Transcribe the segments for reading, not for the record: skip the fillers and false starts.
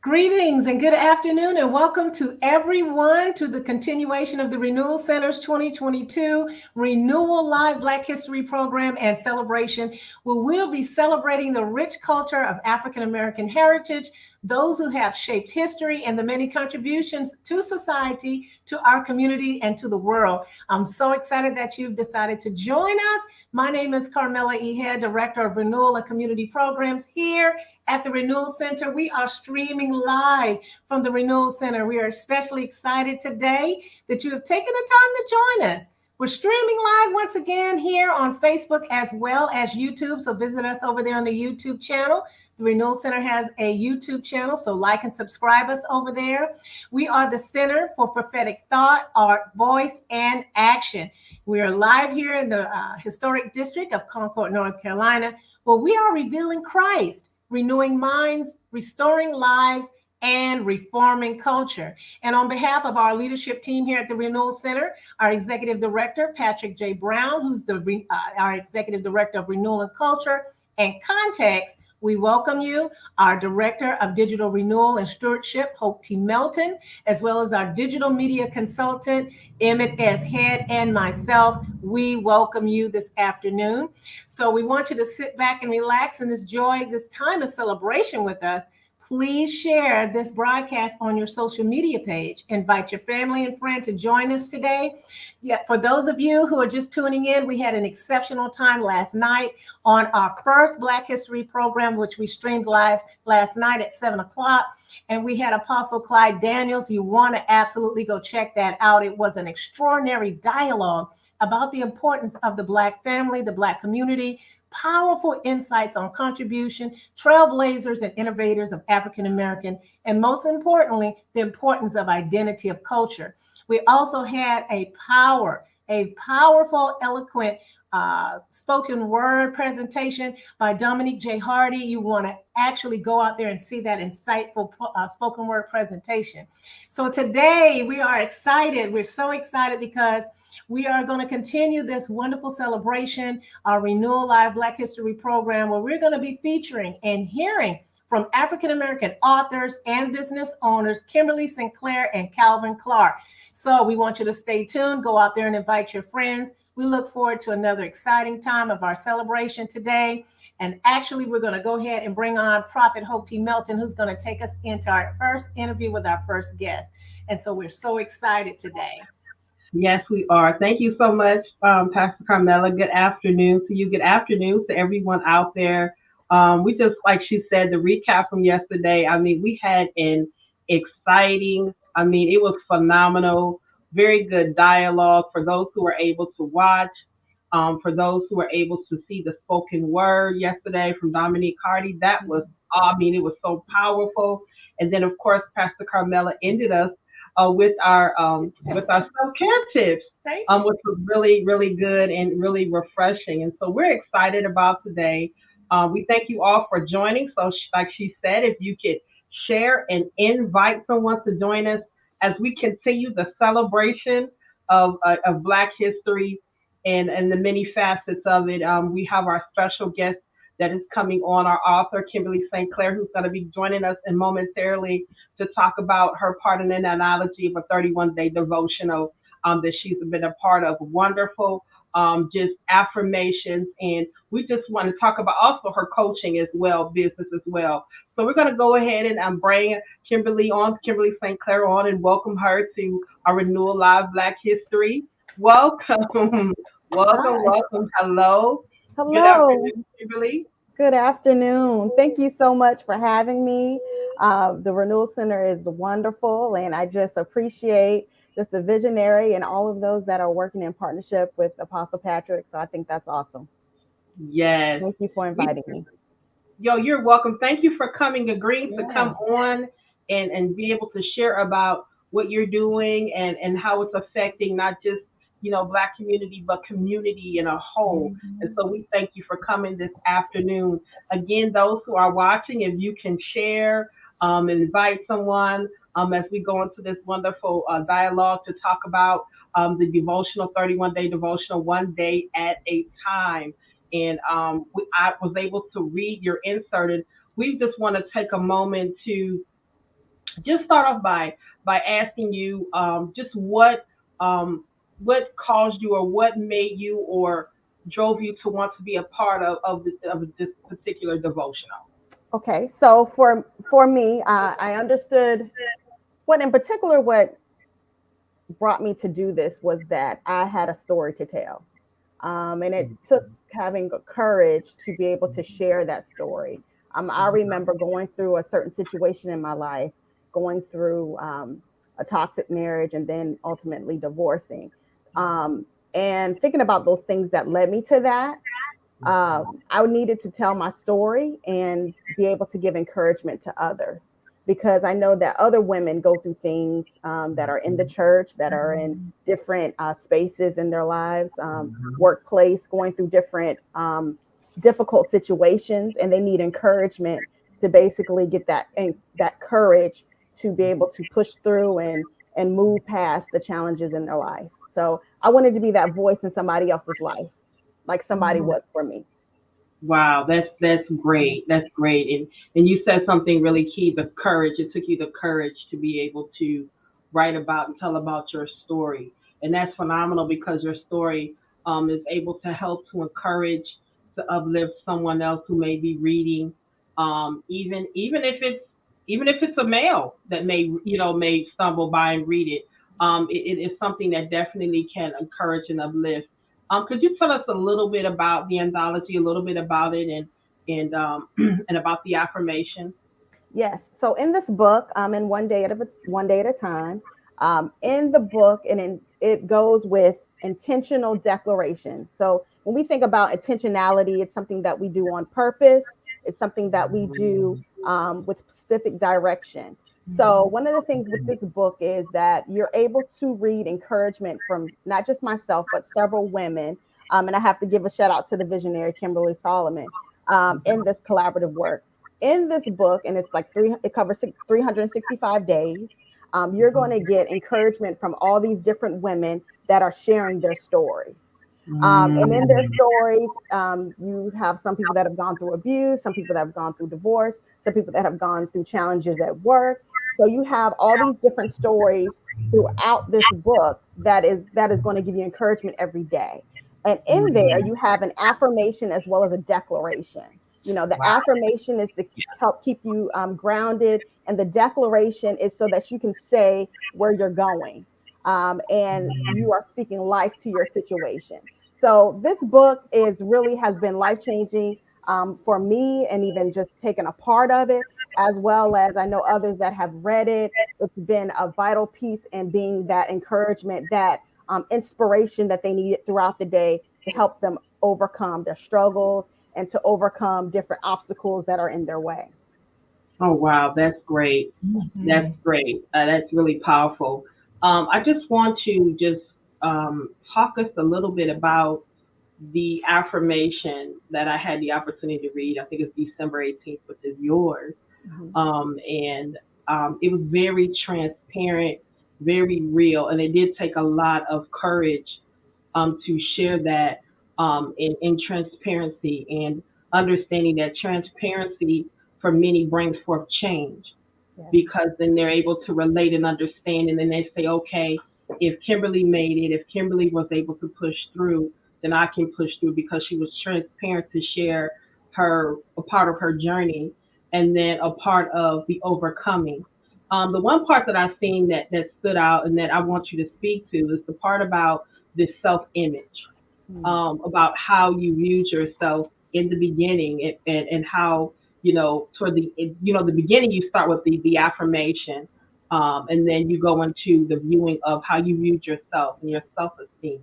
Greetings and good afternoon, and welcome to everyone to the continuation of the Renewal Center's 2022 Renewal Live Black History Program and Celebration, where we'll be celebrating the rich culture of African American heritage, those who have shaped history, and the many contributions to society, to our community, and to the world. I'm so excited that you've decided to join us. My name is Carmela E. Head, Director of Renewal and Community Programs here at the Renewal Center. We are streaming live from the Renewal Center. We are especially excited today that you have taken the time to join us. We're streaming live once again here on Facebook as well as YouTube. So visit us over there on the YouTube channel. The Renewal Center has a YouTube channel, so like and subscribe us over there. We are the Center for Prophetic Thought, Art, Voice, and Action. We are live here in the historic district of Concord, North Carolina, where we are revealing Christ, renewing minds, restoring lives, and reforming culture. And on behalf of our leadership team here at the Renewal Center, our Executive Director, Patrick J. Brown, who's our Executive Director of Renewal and Culture and Context, we welcome you, our Director of Digital Renewal and Stewardship, Hope T. Melton, as well as our Digital Media Consultant, Emmett S. Head, and myself. We welcome you this afternoon. So we want you to sit back and relax and enjoy this time of celebration with us. Please share this broadcast on your social media page. Invite your family and friend to join us today. For those of you who are just tuning in, we had an exceptional time last night on our first Black History program, which we streamed live last night at 7 o'clock. And we had Apostle Clyde Daniels. You want to absolutely go check that out. It was an extraordinary dialogue about the importance of the Black family, the Black community, powerful insights on contribution, trailblazers and innovators of African American, and most importantly, the importance of identity of culture. We also had a powerful, eloquent spoken word presentation by Dominique J. Hardy. You want to actually go out there and see that insightful spoken word presentation. So today we are excited. We're so excited because we are going to continue this wonderful celebration, our Renewal Live Black History program, where we're going to be featuring and hearing from African-American authors and business owners, Kimberly, Sinclair, and Calvin Clark. So we want you to stay tuned, go out there and invite your friends. We look forward to another exciting time of our celebration today. And actually, we're going to go ahead and bring on Prophet Hope T. Melton, who's going to take us into our first interview with our first guest. And so we're so excited today. Yes, we are. Thank you so much, Pastor Carmela. Good afternoon to you. Good afternoon to everyone out there. We just, like she said, the recap from yesterday. I mean, we had an exciting, it was phenomenal, very good dialogue for those who were able to watch, for those who were able to see the spoken word yesterday from Dominique Hardy. That was, it was so powerful. And then, of course, Pastor Carmela ended us with our self-care tips, which was really, really good and really refreshing. And so we're excited about today. We thank you all for joining. So like she said, if you could share and invite someone to join us as we continue the celebration of Black history and the many facets of it. We have our special guest that is coming on, our author, Kimberly Sinclair, who's going to be joining us in momentarily to talk about her part in an analogy of a 31-day devotional that she's been a part of. Wonderful, just affirmations. And we just want to talk about also her coaching as well, business as well. So we're going to go ahead and bring Kimberly Sinclair on and welcome her to our Renewal Live Black History. Welcome. Welcome. Hello. Hello. Good afternoon, Kimberly. Good afternoon. Thank you so much for having me. The Renewal Center is wonderful, and I just appreciate just the visionary and all of those that are working in partnership with Apostle Patrick. So I think that's awesome. Yes. Thank you for inviting me. You're welcome. Thank you for agreeing to come on and be able to share about what you're doing and how it's affecting not just Black community, but community in a whole. Mm-hmm. And so we thank you for coming this afternoon. Again, those who are watching, if you can share, invite someone as we go into this wonderful dialogue to talk about the devotional, 31-day devotional, one day at a time. And I was able to read your insert, and we just want to take a moment to just start off by asking you just what caused you or what made you or drove you to want to be a part of this particular devotional. Okay, so for me, I understood what in particular what brought me to do this was that I had a story to tell. And it took having the courage to be able to share that story. I remember going through a certain situation in my life, going through a toxic marriage, and then ultimately divorcing. And thinking about those things that led me to that, I needed to tell my story and be able to give encouragement to others because I know that other women go through things that are in the church, that are in different spaces in their lives, workplace, going through different difficult situations, and they need encouragement to basically get that courage to be able to push through and move past the challenges in their life. So I wanted to be that voice in somebody else's life, like somebody was for me. Wow, that's great. That's great. And you said something really key, the courage. It took you the courage to be able to write about and tell about your story. And that's phenomenal because your story is able to help to encourage, to uplift someone else who may be reading, even if it's a male that may stumble by and read it. It is something that definitely can encourage and uplift. Could you tell us a little bit about the anthology, a little bit about it, and and about the affirmation? Yes. So in this book, in one day at a time, in the book, it goes with intentional declaration. So when we think about intentionality, it's something that we do on purpose. It's something that we do with specific direction. So one of the things with this book is that you're able to read encouragement from not just myself, but several women. And I have to give a shout out to the visionary Kimberly Solomon in this collaborative work in this book, and it's like it covers 365 days. You're going to get encouragement from all these different women that are sharing their stories. And in their stories, you have some people that have gone through abuse, some people that have gone through divorce, some people that have gone through challenges at work. So you have all these different stories throughout this book that is going to give you encouragement every day. And in there, you have an affirmation as well as a declaration. You know, the affirmation is to help keep you grounded, and the declaration is so that you can say where you're going, and you are speaking life to your situation. So this book is really has been life changing for me, and even just taking a part of it, as well as I know others that have read it. It's been a vital piece in being that encouragement, that inspiration that they needed throughout the day to help them overcome their struggles and to overcome different obstacles that are in their way. Oh wow, that's great. That's great. That's really powerful. I just want to just talk us a little bit about the affirmation that I had the opportunity to read. I think it's December 18th, which is yours. Mhm. And it was very transparent, very real, and it did take a lot of courage to share that in transparency and understanding that transparency for many brings forth change Yes. because then they're able to relate and understand, and then they say, okay, if Kimberly made it, if Kimberly was able to push through, then I can push through because she was transparent to share her a part of her journey and then a part of the overcoming. The one part that I've seen that stood out and that I want you to speak to is the part about this self image, Mm. about how you viewed yourself in the beginning and how toward the beginning you start with the affirmation, and then you go into the viewing of how you viewed yourself and your self-esteem.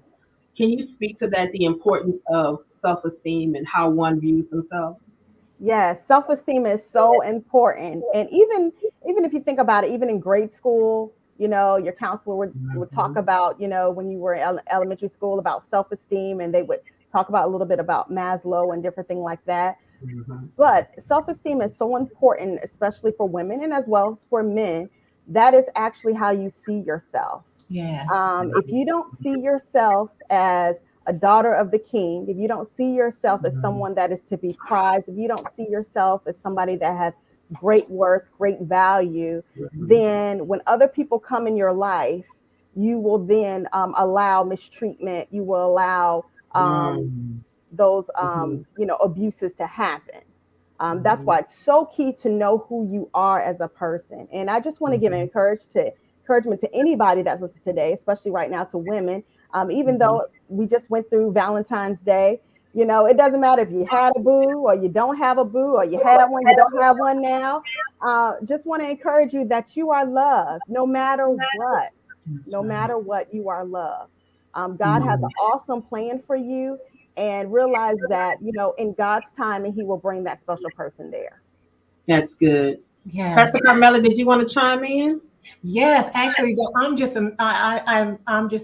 Can you speak to that, the importance of self-esteem and how one views themselves? Yes, self-esteem is so important. And even if you think about it, even in grade school, your counselor would talk about, when you were in elementary school about self-esteem, and they would talk about a little bit about Maslow and different things like that. Mhm. But self-esteem is so important, especially for women and as well as for men. That is actually how you see yourself. Yes. If you don't see yourself as a daughter of the king, if you don't see yourself as someone that is to be prized, if you don't see yourself as somebody that has great worth, great value, then when other people come in your life, you will then allow mistreatment. You will allow those abuses to happen. That's why it's so key to know who you are as a person. And I just want to give encouragement to anybody that's listening today, especially right now to women. Even though we just went through Valentine's Day, it doesn't matter if you had a boo or you don't have a boo, or you had one, you don't have one now. Just want to encourage you that you are loved no matter what. No matter what, you are loved. God has an awesome plan for you, and realize that, in God's time, and He will bring that special person there. That's good. Yes. Pastor Carmela, did you want to chime in? Yes, actually, I'm just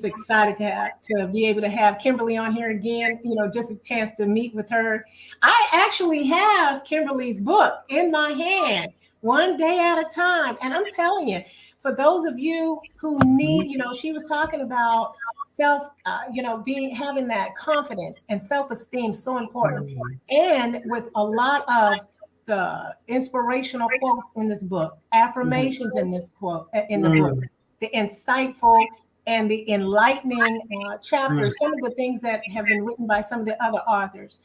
excited to be able to have Kimberly on here again. Just a chance to meet with her. I actually have Kimberly's book in my hand, One Day at a Time, and I'm telling you, for those of you who need, she was talking about having that confidence and self-esteem, so important, and with a lot of the inspirational quotes in this book, affirmations in this quote in the book, the insightful and the enlightening chapters, some of the things that have been written by some of the other authors.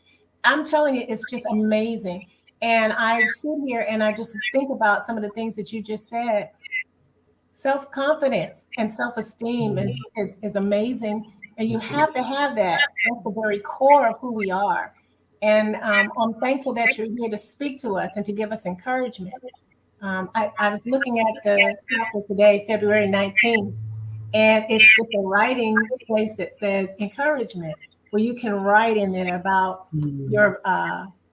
I'm telling you, it's just amazing. And I sit here and I just think about some of the things that you just said. Self-confidence and self-esteem is amazing. And you have to have that at the very core of who we are. And I'm thankful that you're here to speak to us and to give us encouragement. I was looking at the chapter today, February 19th, and it's just a writing place that says encouragement, where you can write in there about your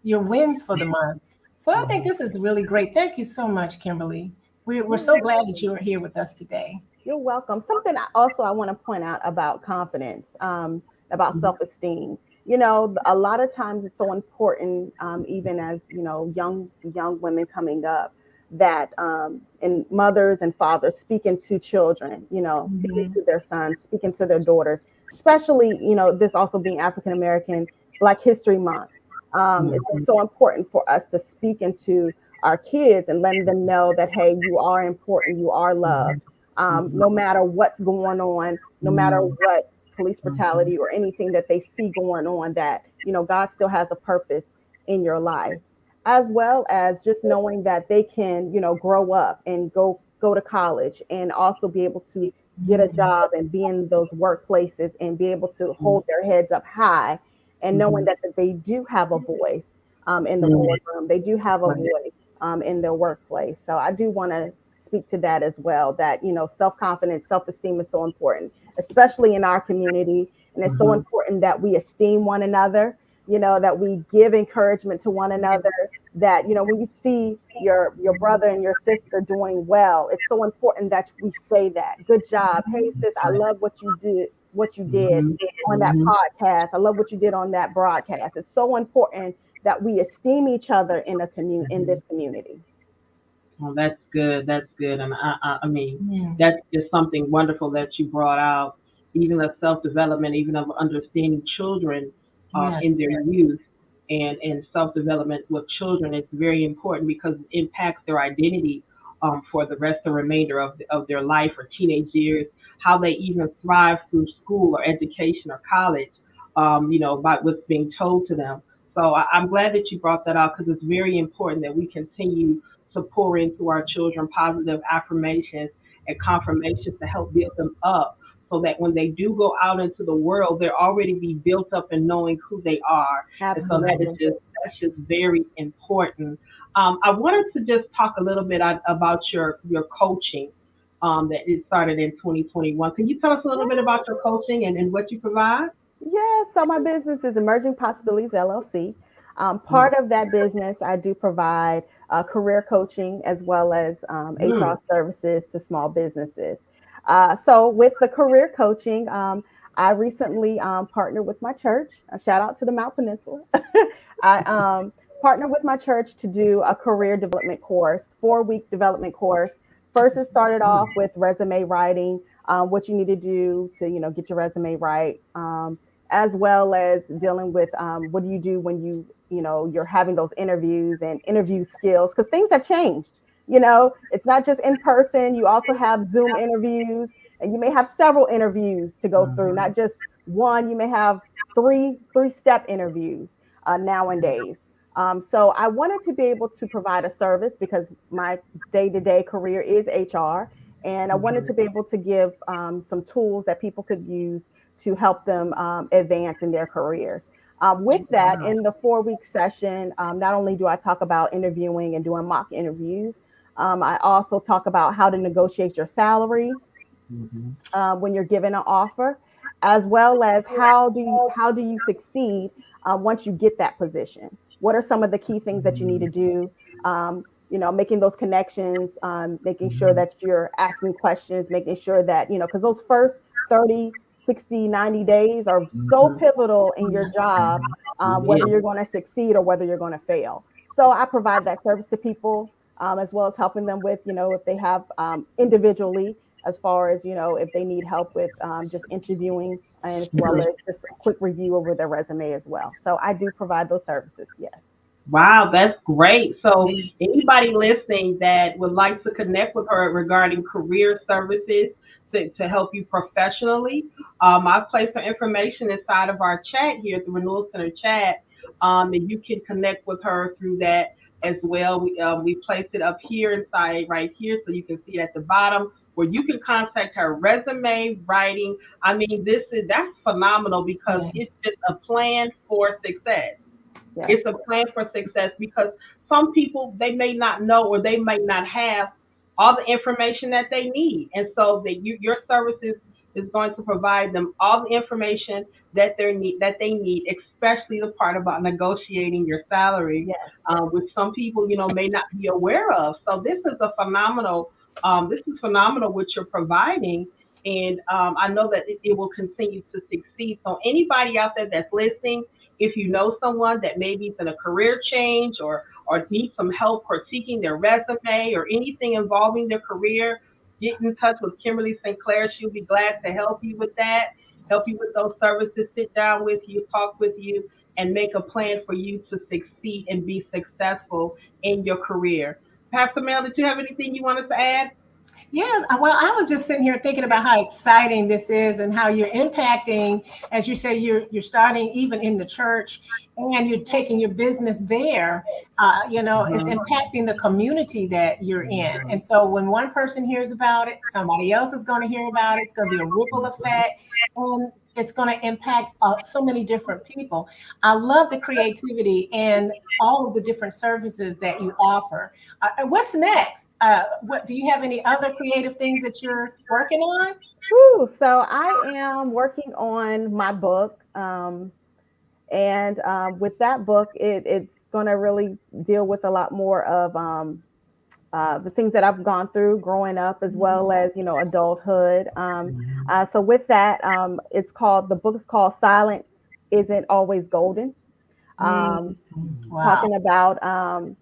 wins for the month. So I think this is really great. Thank you so much, Kimberly. We're so glad that you are here with us today. You're welcome. Something I want to point out about confidence, about self-esteem. A lot of times it's so important, even as, young women coming up, that and mothers and fathers speaking to children, speaking to their sons, speaking to their daughters, especially, this also being African American Black History Month. It's so important for us to speak into our kids and letting them know that, hey, you are important, you are loved, no matter what's going on, no matter what police brutality or anything that they see going on, that, God still has a purpose in your life, as well as just knowing that they can, grow up and go to college and also be able to get a job and be in those workplaces and be able to hold their heads up high, and knowing that they do have a voice in the boardroom, they do have a voice in their workplace. So I do want to speak to that as well, that, self-confidence, self-esteem is so important, especially in our community. And it's so important that we esteem one another, that we give encouragement to one another, that, when you see your brother and your sister doing well, it's so important that we say that. Good job. Hey, sis, I love what you did on that podcast. I love what you did on that broadcast. It's so important that we esteem each other in this community. Well, that's good. That's good. And I mean, that's just something wonderful that you brought out, even of self-development, even of understanding children in their youth, and self-development with children. It's very important because it impacts their identity for the remainder of their life or teenage years, how they even thrive through school or education or college, by what's being told to them. So I'm glad that you brought that out, because it's very important that we continue to pour into our children positive affirmations and confirmations to help build them up, so that when they do go out into the world, they're already be built up in knowing who they are. Absolutely. And so that's just very important. I wanted to just talk a little bit about your coaching that it started in 2021. Can you tell us a little bit about your coaching and what you provide? Yeah, so my business is Emerging Possibilities LLC. Part of that business, I do provide career coaching as well as HR services to small businesses. So with the career coaching, I recently partnered with my church. A shout out to the Mount Peninsula. I partnered with my church to do a career development course, 4-week development course. First, it started off with resume writing, what you need to do to, get your resume right, as well as dealing with what do you do when you you're having those interviews and interview skills, because things have changed. It's not just in person. You also have Zoom interviews, and you may have several interviews to go through, not just one. You may have three-step interviews nowadays. So I wanted to be able to provide a service, because my day-to-day career is HR, and I wanted to be able to give some tools that people could use to help them advance in their careers. With that, in the 4-week session, not only do I talk about interviewing and doing mock interviews, I also talk about how to negotiate your salary when you're given an offer, as well as how do you succeed once you get that position. What are some of the key things that you need to do? Making those connections, making sure that you're asking questions, making sure that, because those first 30, 60, 90 days are so pivotal in your job, whether you're going to succeed or whether you're going to fail. So I provide that service to people, as well as helping them with, if they have individually, as far as, if they need help with just interviewing, and as well as just a quick review over their resume as well. So I do provide those services, yes. Wow, that's great. So anybody listening that would like to connect with her regarding career services to help you professionally, I've placed her information inside of our chat here at the Renewal Center chat, and you can connect with her through that as well. We placed it up here inside right here, so you can see it at the bottom, where you can contact her. Resume writing. I mean, that's phenomenal, because it's just a plan for success. Yes. It's a plan for success, because some people, they may not know, or they may not have all the information that they need. And so your services is going to provide them all the information that they need, especially the part about negotiating your salary, which some people, may not be aware of. So this is phenomenal what you're providing. And I know that it will continue to succeed. So anybody out there that's listening, if you know someone that maybe is in a career change or needs some help critiquing their resume or anything involving their career, get in touch with Kimberly Sinclair. She'll be glad to help you with that, help you with those services, sit down with you, talk with you, and make a plan for you to succeed and be successful in your career. Pastor Mel, did you have anything you wanted to add? Yes, well, I was just sitting here thinking about how exciting this is, and how you're impacting, as you say, you're starting even in the church, and you're taking your business there. It's impacting the community that you're in. And so when one person hears about it, somebody else is going to hear about it. It's going to be a ripple effect, and it's going to impact so many different people. I love the creativity and all of the different services that you offer. What's next? What do you have any other creative things that you're working on? So I am working on my book. And with that book, it's going to really deal with a lot more of the things that I've gone through growing up, as well as, adulthood. So with that, the book is called Silence Isn't Always Golden. Talking about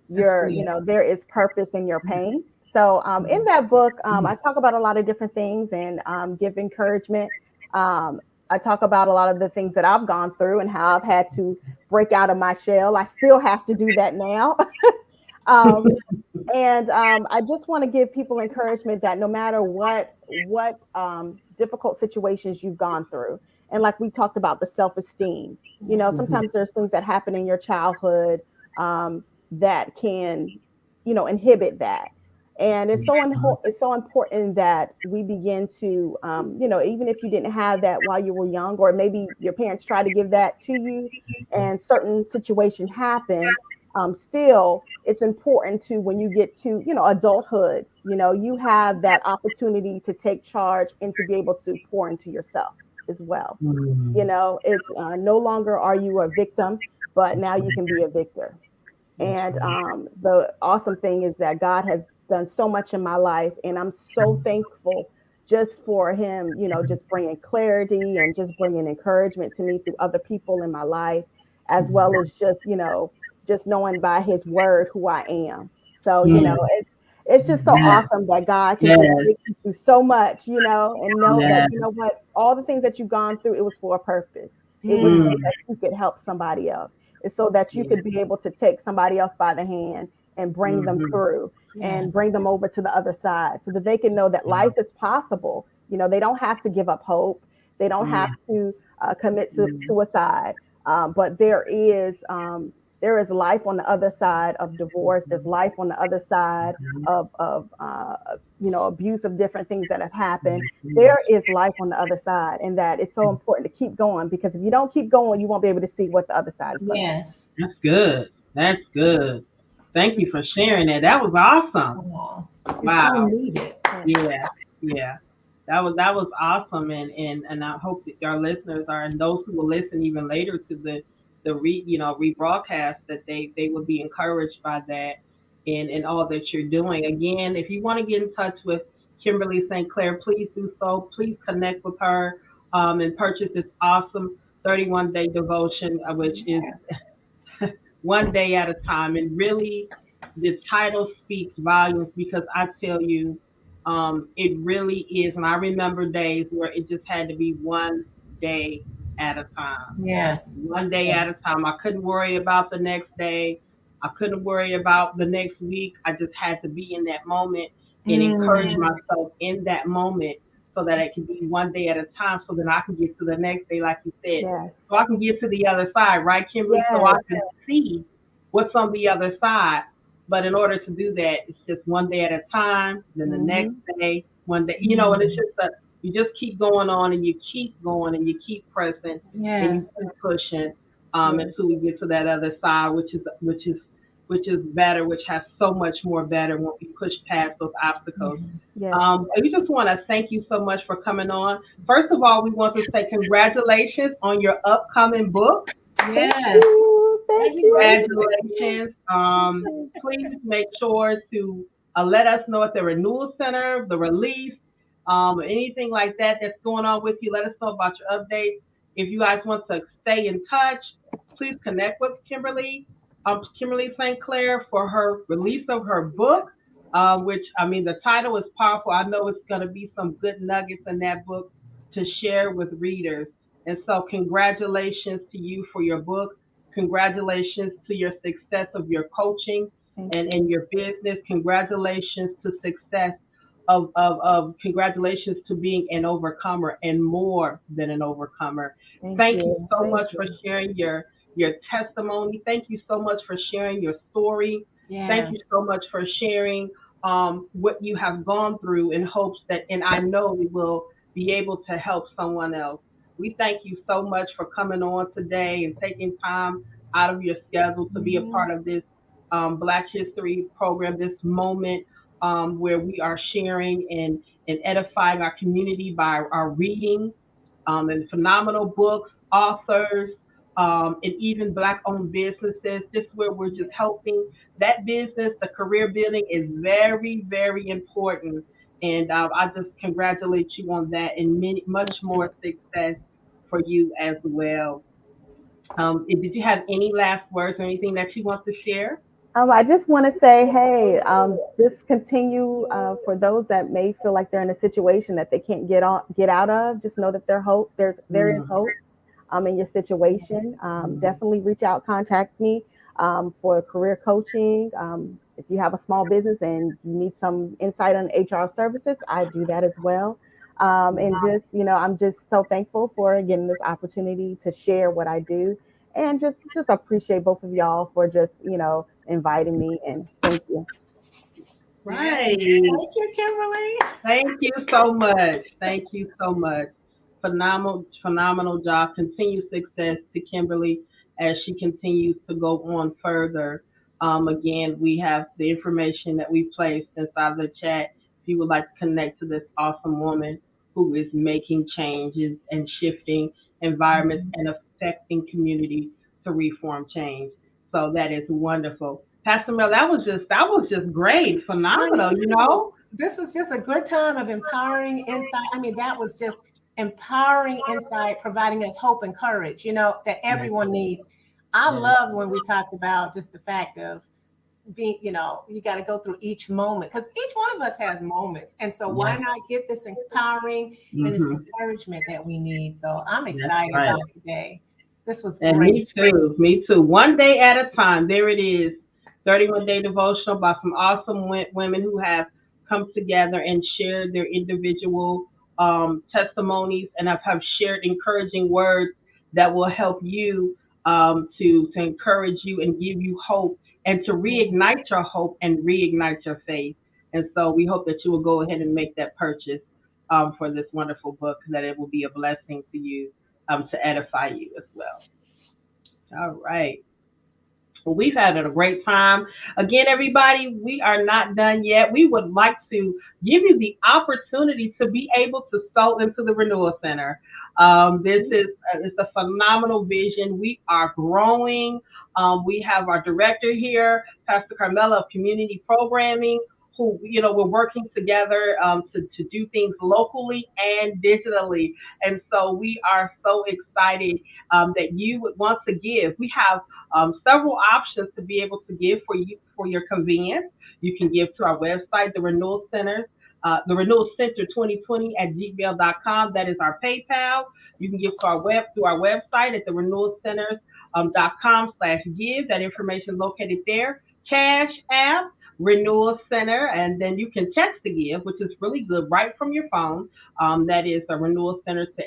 there is purpose in your pain. So in that book, I talk about a lot of different things and give encouragement. I talk about a lot of the things that I've gone through and how I've had to break out of my shell. I still have to do that now. And I just want to give people encouragement that no matter what difficult situations you've gone through, and like we talked about, the self-esteem, sometimes there's things that happen in your childhood that can, inhibit that. And it's so important that we begin to, even if you didn't have that while you were young, or maybe your parents tried to give that to you and certain situations happen, still, it's important to, when you get to, adulthood, you have that opportunity to take charge and to be able to pour into yourself as well. It's no longer are you a victim, but now you can be a victor. And the awesome thing is that God has done so much in my life, and I'm so thankful just for him, just bringing clarity and just bringing encouragement to me through other people in my life, as well as just knowing by his word who I am. So, it's just so awesome that God can just take you through so much, and know that, what, all the things that you've gone through, it was for a purpose. It was so that you could help somebody else. is so that you could be able to take somebody else by the hand and bring them through and bring them over to the other side so that they can know that life is possible. You know, they don't have to give up hope. They don't have to commit suicide. But there is life on the other side of divorce. There's life on the other side of abuse of different things that have happened. There is life on the other side, and that it's so important to keep going, because if you don't keep going, you won't be able to see what the other side is. Yes. That's good. That's good. Thank you for sharing that. That was awesome. Wow. Wow. It's so needed. Yeah. That was awesome, and I hope that our listeners are, and those who will listen even later to the rebroadcast, that they will be encouraged by that and all that you're doing. Again, if you want to get in touch with Kimberly Sinclair, please do so. Please connect with her and purchase this awesome 31-day devotion, which is one day at a time. And really, the title speaks volumes, because I tell you, it really is. And I remember days where it just had to be one day at a time. Yes. One day at a time. I couldn't worry about the next day. I couldn't worry about the next week. I just had to be in that moment and encourage myself in that moment, so that it can be one day at a time, so that I can get to the next day, like you said. Yes. So I can get to the other side, right, Kimberly? Yes. So I can see what's on the other side. But in order to do that, it's just one day at a time, then the next day, one day, and it's just you just keep going on, and you keep going, and you keep pressing, and you keep pushing until we get to that other side, which is better, which has so much more better when we push past those obstacles. We just want to thank you so much for coming on. First of all, we want to say congratulations on your upcoming book. Yes. Thank you. Congratulations. Please make sure to let us know at the Renewal Center, the release, anything like that that's going on with you. Let us know about your updates. If you guys want to stay in touch, please connect with Kimberly Sinclair, for her release of her book, which, the title is powerful. I know it's going to be some good nuggets in that book to share with readers. And so congratulations to you for your book. Congratulations to your success of your coaching and your business. Congratulations to success of congratulations to being an overcomer, and more than an overcomer. Thank you so much for sharing your testimony. Thank you so much for sharing your story. Yes. Thank you so much for sharing what you have gone through, in hopes that, and I know we will be able to help someone else. We thank you so much for coming on today and taking time out of your schedule to be a part of this Black History program, this moment where we are sharing and edifying our community by our reading and phenomenal books, authors, and even Black-owned businesses. This is where we're just helping that business. The career building is very, very important. And I just congratulate you on that, and much more success for you as well. Did you have any last words or anything that you want to share? I just want to say, hey, just continue. For those that may feel like they're in a situation that they can't get out of, just know that there is hope in your situation. Definitely reach out, contact me for career coaching. If you have a small business and you need some insight on HR services, I do that as well. And just, I'm just so thankful for getting this opportunity to share what I do, and just appreciate both of y'all for just, inviting me, and thank you. Right. Thank you, Kimberly. Thank you so much. Thank you so much. Phenomenal job. Continued success to Kimberly as she continues to go on further. Again, we have the information that we placed inside the chat. If you would like to connect to this awesome woman who is making changes and shifting environments and affecting community to reform change. So that is wonderful. Pastor Mel, that was just great, phenomenal, This was just a good time of empowering insight. That was just empowering insight, providing us hope and courage, that everyone needs. I love when we talked about just the fact of being, you got to go through each moment, because each one of us has moments. And so why not get this empowering and this encouragement that we need? So I'm excited about today. This was And great. me too. Me too. One day at a time. There it is. 31-day devotional by some awesome women who have come together and shared their individual testimonies and have shared encouraging words that will help you to encourage you and give you hope and to reignite your hope and reignite your faith. And so we hope that you will go ahead and make that purchase for this wonderful book, that it will be a blessing to you to edify you as well. All right. Well, we've had a great time. Again, everybody, we are not done yet. We would like to give you the opportunity to be able to sow into the Renewal Center. This is it's a phenomenal vision. We are growing. We have our director here, Pastor Carmela of Community Programming, who, we're working together to do things locally and digitally. And so we are so excited that you would want to give. We have several options to be able to give for your convenience. You can give to our website, the Renewal Center, the Renewal Center 2020 at gmail.com. That is our PayPal. You can give to through our website at the renewalcenters.com/give. That information is located there. Cash App, Renewal Center, and then you can text to give, which is really good, right from your phone. That is a Renewal Center to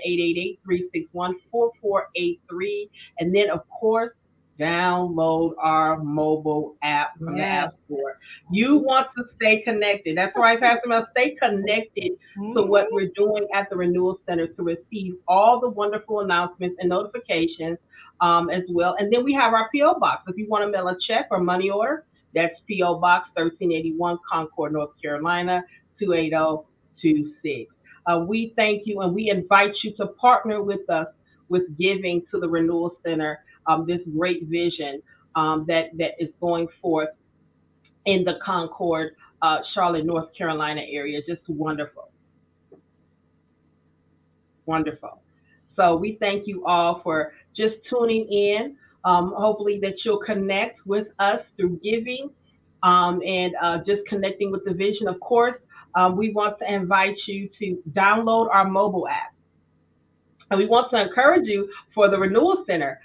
888-361-4483. And then, of course, download our mobile app from the App Store. You want to stay connected. That's right, Pastor Mel. Stay connected to what we're doing at the Renewal Center to receive all the wonderful announcements and notifications as well. And then we have our P.O. Box. If you want to mail a check or money order, that's P.O. Box 1381, Concord, North Carolina, 28026. We thank you, and we invite you to partner with us with giving to the Renewal Center, this great vision that is going forth in the Concord, Charlotte, North Carolina area. Just wonderful. Wonderful. So we thank you all for just tuning in. Hopefully that you'll connect with us through giving and just connecting with the vision. Of course, we want to invite you to download our mobile app. And we want to encourage you for the Renewal Center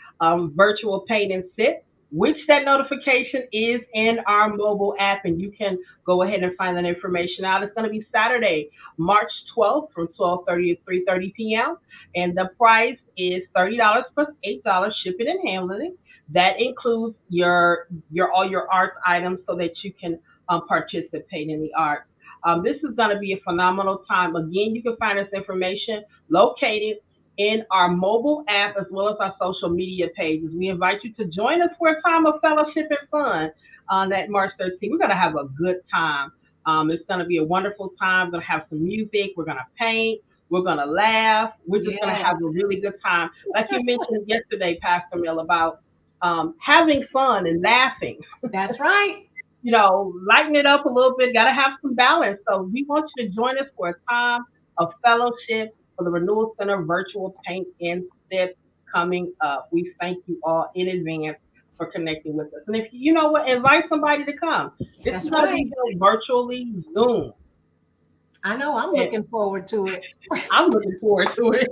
virtual paint and sit, which that notification is in our mobile app, and you can go ahead and find that information out. It's going to be Saturday, March 12th from 12:30 to 3:30 p.m. And the price is $30 plus $8 shipping and handling. That includes your all your art items so that you can participate in the art. This is going to be a phenomenal time. Again, you can find this information located in our mobile app as well as our social media pages. We invite you to join us for a time of fellowship and fun on that March 13th. We're going to have a good time. It's going to be a wonderful time. We're going to have some music. We're going to paint. We're going to laugh. We're just going to have a really good time. Like you mentioned yesterday, Pastor Mill, about having fun and laughing. That's right. Lighten it up a little bit. Got to have some balance. So we want you to join us for a time of fellowship for the Renewal Center virtual paint and sip coming up. We thank you all in advance for connecting with us. And if you know what, invite somebody to come. This is going to be virtually Zoom. I know. I'm looking forward to it. I'm looking forward to it.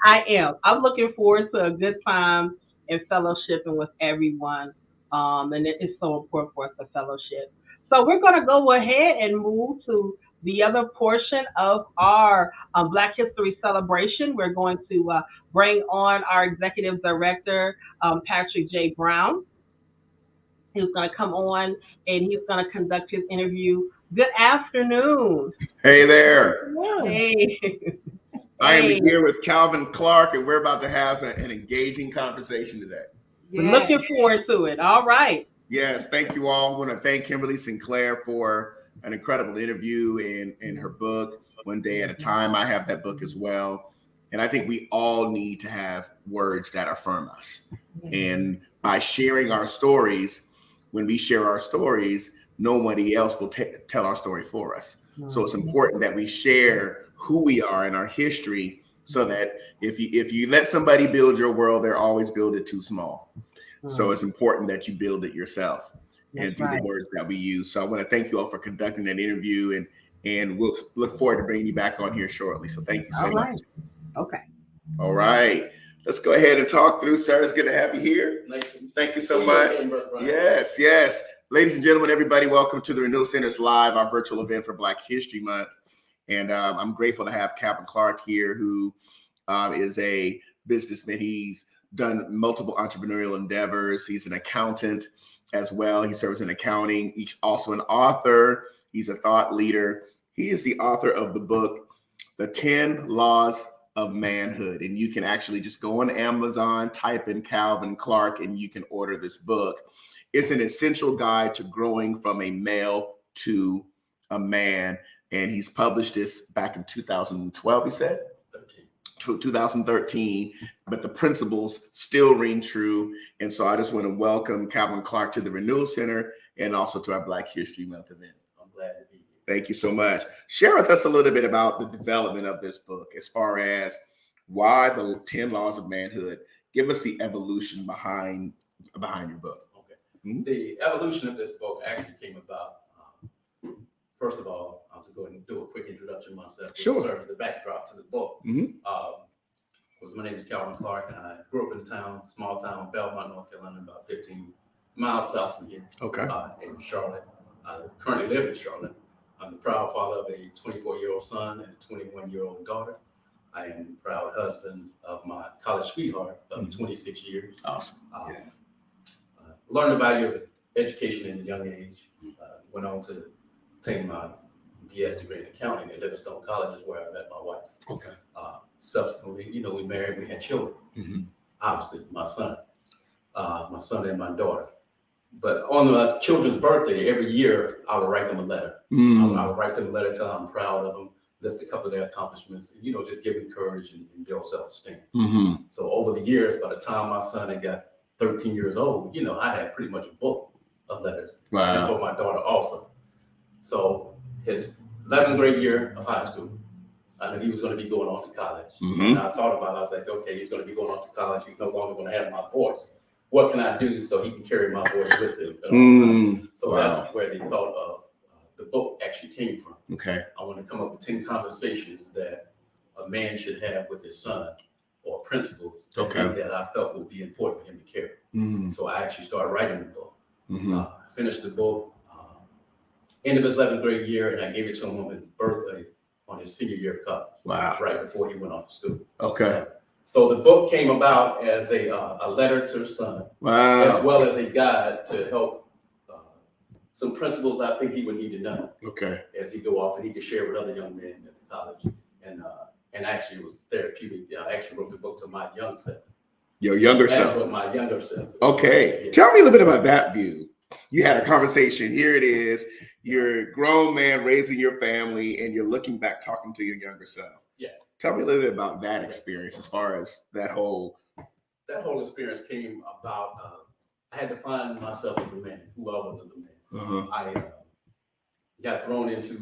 I am. I'm looking forward to a good time and fellowshipping with everyone. And it is so important for us to fellowship. So we're going to go ahead and move to the other portion of our Black History celebration. We're going to bring on our executive director, Patrick J. Brown. He's going to come on and he's going to conduct his interview. Good afternoon. Hey there. Hey. I am here with Calvin Clark, and we're about to have an engaging conversation today. We're looking forward to it. All right. Yes, thank you all. I want to thank Kimberly Sinclair for an incredible interview in her book, One Day at a Time. I have that book as well. And I think we all need to have words that affirm us. And by sharing our stories, when we share our stories, nobody else will tell our story for us. So it's important that we share who we are and our history, so that if you let somebody build your world, they'll always build it too small. So it's important that you build it yourself and through the words that we use. So I want to thank you all for conducting that interview, and we'll look forward to bringing you back on here shortly. So thank you so much. Okay. All right. Let's go ahead and talk through, sir. It's good to have you here. Nice. Thank you so much. Yes, yes. Ladies and gentlemen, everybody, welcome to the Renewal Center's Live, our virtual event for Black History Month. And I'm grateful to have Calvin Clark here, who is a businessman. He's done multiple entrepreneurial endeavors. He's an accountant as well. He serves in accounting. He's also an author. He's a thought leader. He is the author of the book, The 10 Laws of Manhood. And you can actually just go on Amazon, type in Calvin Clark, and you can order this book. It's an essential guide to growing from a male to a man. And he's published this back in 2012, he said? 2013, but the principles still ring true. And so I just want to welcome Calvin Clark to the Renewal Center and also to our Black History Month event. I'm glad to be here. Thank you so much. Share with us a little bit about the development of this book, as far as why the 10 Laws of Manhood. Give us the evolution behind your book. Okay. Mm-hmm. The evolution of this book actually came about, first of all, I'll go ahead and do a quick introduction myself. Sure. Serve as the backdrop to the book. Mm-hmm. My name is Calvin Clark, and I grew up in a town, small town, Belmont, North Carolina, about 15 miles south from here. Okay. In Charlotte. I currently live in Charlotte. I'm the proud father of a 24-year-old son and a 21-year-old daughter. I am the proud husband of my college sweetheart of 26 years. Awesome. Yes. Learned the value of education at a young age. Went on to obtain my EST degree in accounting at Livingstone College, is where I met my wife. Okay. Subsequently, we married, we had children. Mm-hmm. Obviously, my son and my daughter. But on my children's birthday, every year, I would write them a letter. I would write them a letter telling them I'm proud of them, list a couple of their accomplishments, and, just give them courage and build self-esteem. Mm-hmm. So over the years, by the time my son had got 13 years old, I had pretty much a book of letters. Wow. And for my daughter also. So his 11th grade year of high school, I knew he was going to be going off to college. Mm-hmm. And I thought about it. I was like, okay, he's going to be going off to college. He's no longer going to have my voice. What can I do so he can carry my voice with him at all times? So that's where the thought of the book actually came from. Okay. I want to come up with 10 conversations that a man should have with his son, or principles that I felt would be important for him to carry. Mm-hmm. So I actually started writing the book. Mm-hmm. I finished the book end of his 11th grade year, and I gave it to him on his birthday on his senior year of college. Wow. Right before he went off to school. Okay. So the book came about as a letter to his son, as well as a guide to help some principles I think he would need to know. Okay. As he go off, and he could share with other young men at the college. And actually, it was therapeutic. I actually wrote the book to my young self. Your younger self. That's what my younger self. Okay. Yeah. Tell me a little bit about that view. You had a conversation. Here it is. You're a grown man raising your family, and you're looking back, talking to your younger self. Yeah. Tell me a little bit about that experience, as far as that whole experience came about. I had to find myself as a man, who I was as a man. Uh-huh. I got not thrown into.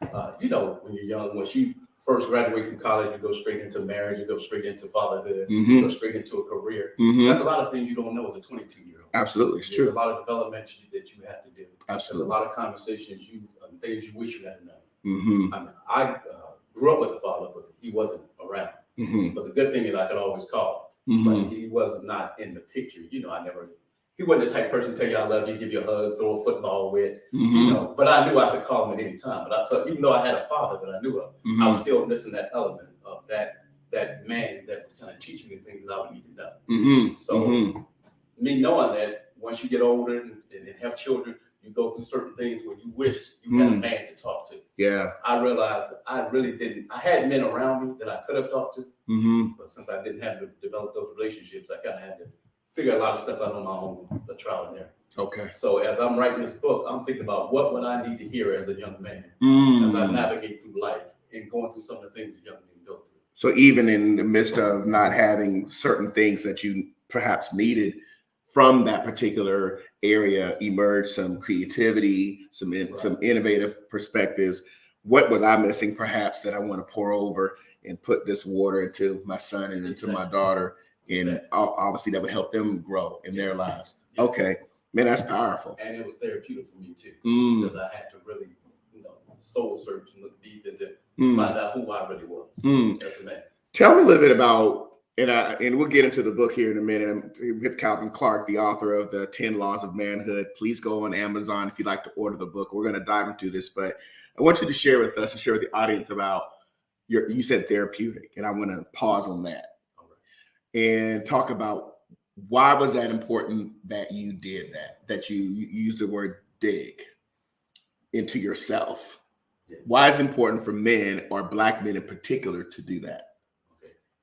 When you're young, when you first graduate from college, you go straight into marriage, you go straight into fatherhood, you go straight into a career. Mm-hmm. There's a lot of things you don't know as a 22-year-old. Absolutely, it's true. There's a lot of development that you have to do. Absolutely. There's a lot of conversations things you wish you had known. Mm-hmm. I mean, I grew up with a father, but he wasn't around. Mm-hmm. But the good thing is I could always call him. Mm-hmm. But he was not in the picture. He wasn't the type of person to tell you I love you, give you a hug, throw a football with, Mm-hmm. but I knew I could call him at any time. But even though I had a father that I knew of, Mm-hmm. I was still missing that element of that man that would kind of teach me the things that I would need to know. Mm-hmm. So me knowing that once you get older and have children, you go through certain things where you wish you had a man to talk to. Yeah. I realized that I really didn't. I had men around me that I could have talked to, but since I didn't have to develop those relationships, I kind of had to figure a lot of stuff out on my own, the trial and error. Okay. So as I'm writing this book, I'm thinking about what would I need to hear as a young man as I navigate through life and going through some of the things that young men go through. So even in the midst of not having certain things that you perhaps needed from that particular area, emerged some creativity, some innovative perspectives. What was I missing perhaps that I want to pour over and put this water into my son and into my daughter? And obviously that would help them grow in their lives. Yeah. Okay, man, that's powerful. And it was therapeutic for me too, Mm. because I had to really, soul search and look deep into find out who I really was as a man. Tell me a little bit about, And we'll get into the book here in a minute. I'm with Calvin Clark, the author of the 10 Laws of Manhood. Please go on Amazon if you'd like to order the book. We're going to dive into this, but I want you to share with us and share with the audience about you said therapeutic, and I want to pause on that and talk about why was that important that you did that you used the word dig into yourself. Why is it important for men, or Black men in particular, to do that?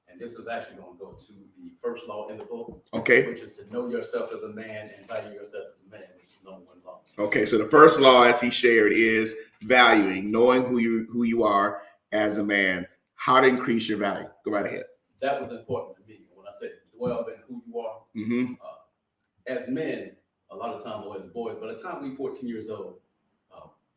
And this is actually going to go to the first law in the book, okay, which is to know yourself as a man and value yourself as a man, which is number one law. Okay, so the first law, as he shared, is valuing, knowing who you are as a man, how to increase your value. Go right ahead. That was important to me when I said dwell in who you are. Mm-hmm. As men, a lot of times, or as boys, by the time we're 14 years old,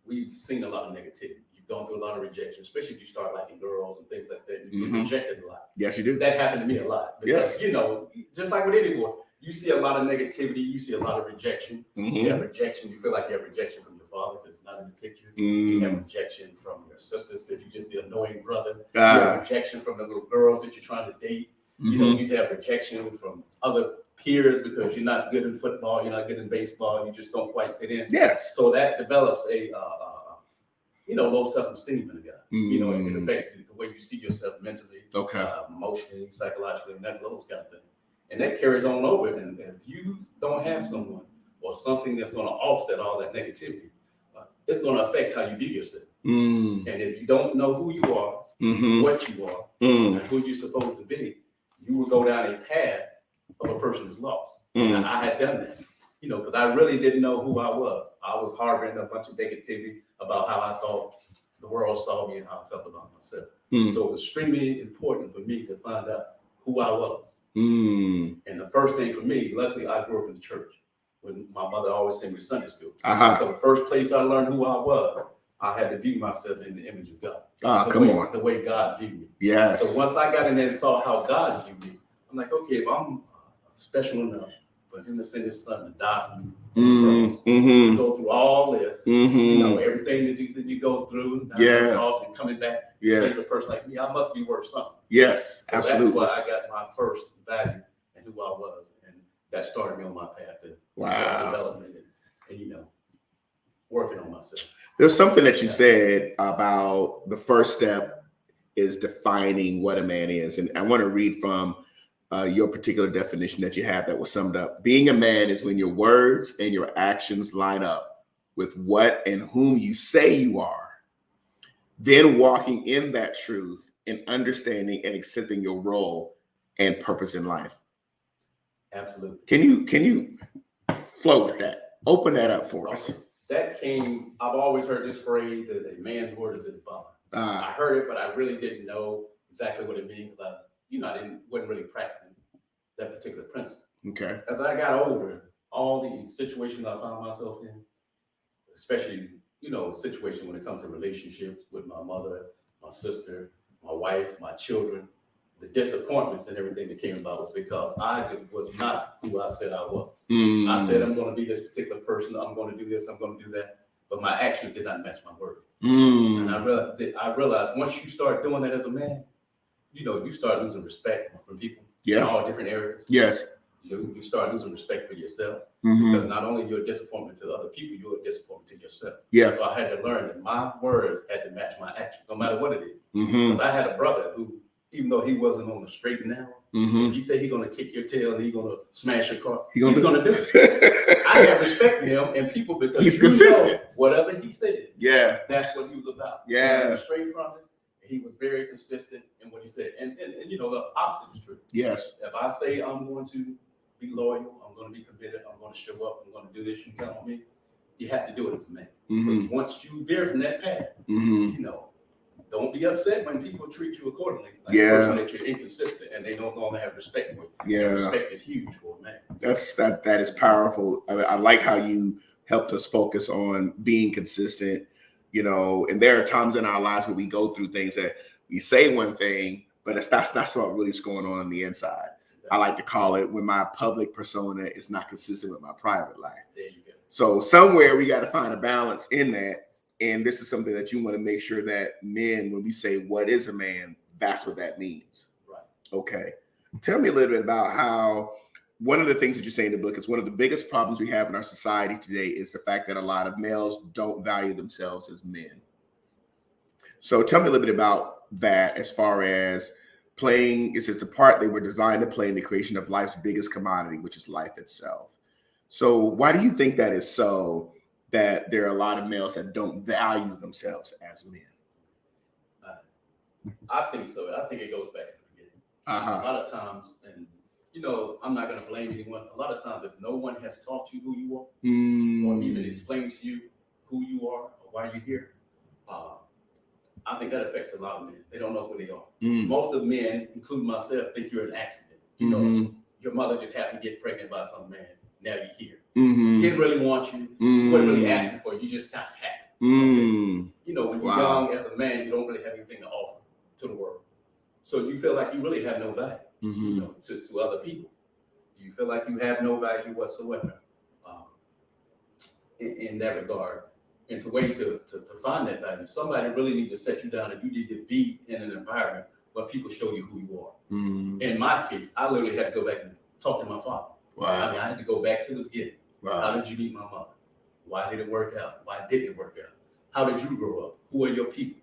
we've seen a lot of negativity. You've gone through a lot of rejection, especially if you start liking girls and things like that. You get rejected a lot. Yes, you do. That happened to me a lot. Because, Yes. you know, just like with any boy, you see a lot of negativity. You see a lot of rejection. Mm-hmm. You have rejection. You feel like you have rejection from your father because it's not in the picture. You have rejection from your sisters because you're just the annoying brother. You have rejection from the little girls that you're trying to date. You know, you have rejection from other peers because you're not good in football, you're not good in baseball, you just don't quite fit in. Yes. So that develops a low self-esteem in a guy. You know, it can affect the way you see yourself mentally, emotionally, psychologically, and that those kind of things. And that carries on over. And if you don't have someone or something that's going to offset all that negativity, it's going to affect how you view yourself. And if you don't know who you are, what you are, and who you're supposed to be, you will go down a path of a person who's lost. And I had done that, you know, because I really didn't know who I was. I was harboring a bunch of negativity about how I thought the world saw me and how I felt about myself. So it was extremely important for me to find out who I was. And the first thing for me, luckily, I grew up in the church when my mother always sent me to Sunday school. So the first place I learned who I was, I had to view myself in the image of God. The way God viewed me. Yes. So once I got in there and saw how God viewed me, I'm like, okay, if I'm special enough for him to send his son to die for me, to go through all this, you know, everything that you go through, the cross and coming back, to save a person like me, I must be worth something. Yes, so absolutely. That's why I got my first value and who I was, and that started me on my path to self-development and you know, working on myself. There's something that you said about the first step is defining what a man is. And I want to read from your particular definition that you have that was summed up. Being a man is when your words and your actions line up with what and whom you say you are, then walking in that truth and understanding and accepting your role and purpose in life. Absolutely. Can you flow with that? Open that up for us. That came, I've always heard this phrase that a man's word is his bond. I heard it, but I really didn't know exactly what it means because wasn't really practicing that particular principle. Okay. As I got older, all the situations I found myself in, especially, you know, situations when it comes to relationships with my mother, my sister, my wife, my children, the disappointments and everything that came about was because I was not who I said I was. I said, I'm going to be this particular person. I'm going to do this. I'm going to do that. But my actions did not match my word. And I realized once you start doing that as a man, you know, you start losing respect from people in all different areas. Yes. You start losing respect for yourself because not only you're a disappointment to other people, you're a disappointment to yourself. Yeah. So I had to learn that my words had to match my actions, no matter what it is. Because I had a brother who, even though he wasn't on the straight and narrow, if he said he's going to kick your tail and he's going to smash your car, he's going to do it. I have respect for him and people because he's consistent. Whatever he said, that's what he was about. Yeah. He was straight from it. He was very consistent in what he said. And you know, the opposite is true. Yes. If I say I'm going to be loyal, I'm going to be committed, I'm going to show up, I'm going to do this, you count on me, you have to do it as a man. Because once you veer from that path, you know, don't be upset when people treat you accordingly. Like that you're inconsistent and they don't want to have respect for you. Respect is huge for a man. That is powerful. I like how you helped us focus on being consistent, you know, and there are times in our lives where we go through things that we say one thing, but that's not what really is going on the inside. Exactly. I like to call it when my public persona is not consistent with my private life. There you go. So somewhere we got to find a balance in that. And this is something that you want to make sure that men, when we say what is a man, that's what that means. Right. Okay. Tell me a little bit about how one of the things that you say in the book is one of the biggest problems we have in our society today is the fact that a lot of males don't value themselves as men. So tell me a little bit about that as far as playing. It says the part they were designed to play in the creation of life's biggest commodity, which is life itself. So why do you think that is so, that there are a lot of males that don't value themselves as men? I think so. I think it goes back to the beginning. A lot of times, and I'm not going to blame anyone. A lot of times, if no one has taught you who you are, or even explained to you who you are or why you're here, I think that affects a lot of men. They don't know who they are. Most of men, including myself, think you're an accident. Your mother just happened to get pregnant by some man. Now you're here. Didn't really want you. Wasn't really asking for you. You just kind of happy. When you're young as a man, you don't really have anything to offer to the world. So you feel like you really have no value to other people. You feel like you have no value whatsoever in that regard. And to find that value, somebody really needs to set you down, and you need to be in an environment where people show you who you are. In my case, I literally had to go back and talk to my father. I mean, I had to go back to the beginning. How did you meet my mother? Why did it work out? Why didn't it work out? How did you grow up? Who are your people?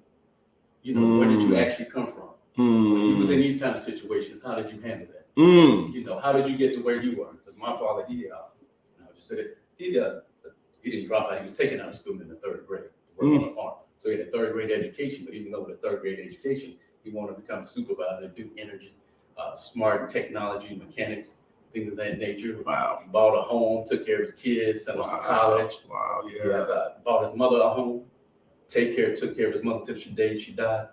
Where did you actually come from? When you was in these kind of situations, how did you handle that? How did you get to where you were? Because my father, he didn't drop out. He was taken out of school in the third grade to work on a farm. So he had a third grade education, but even though with a third grade education, he wanted to become a supervisor, do energy, smart technology, mechanics, things of that nature. He bought a home, took care of his kids, sent us to college. He bought his mother a home, took care of his mother till the day she died.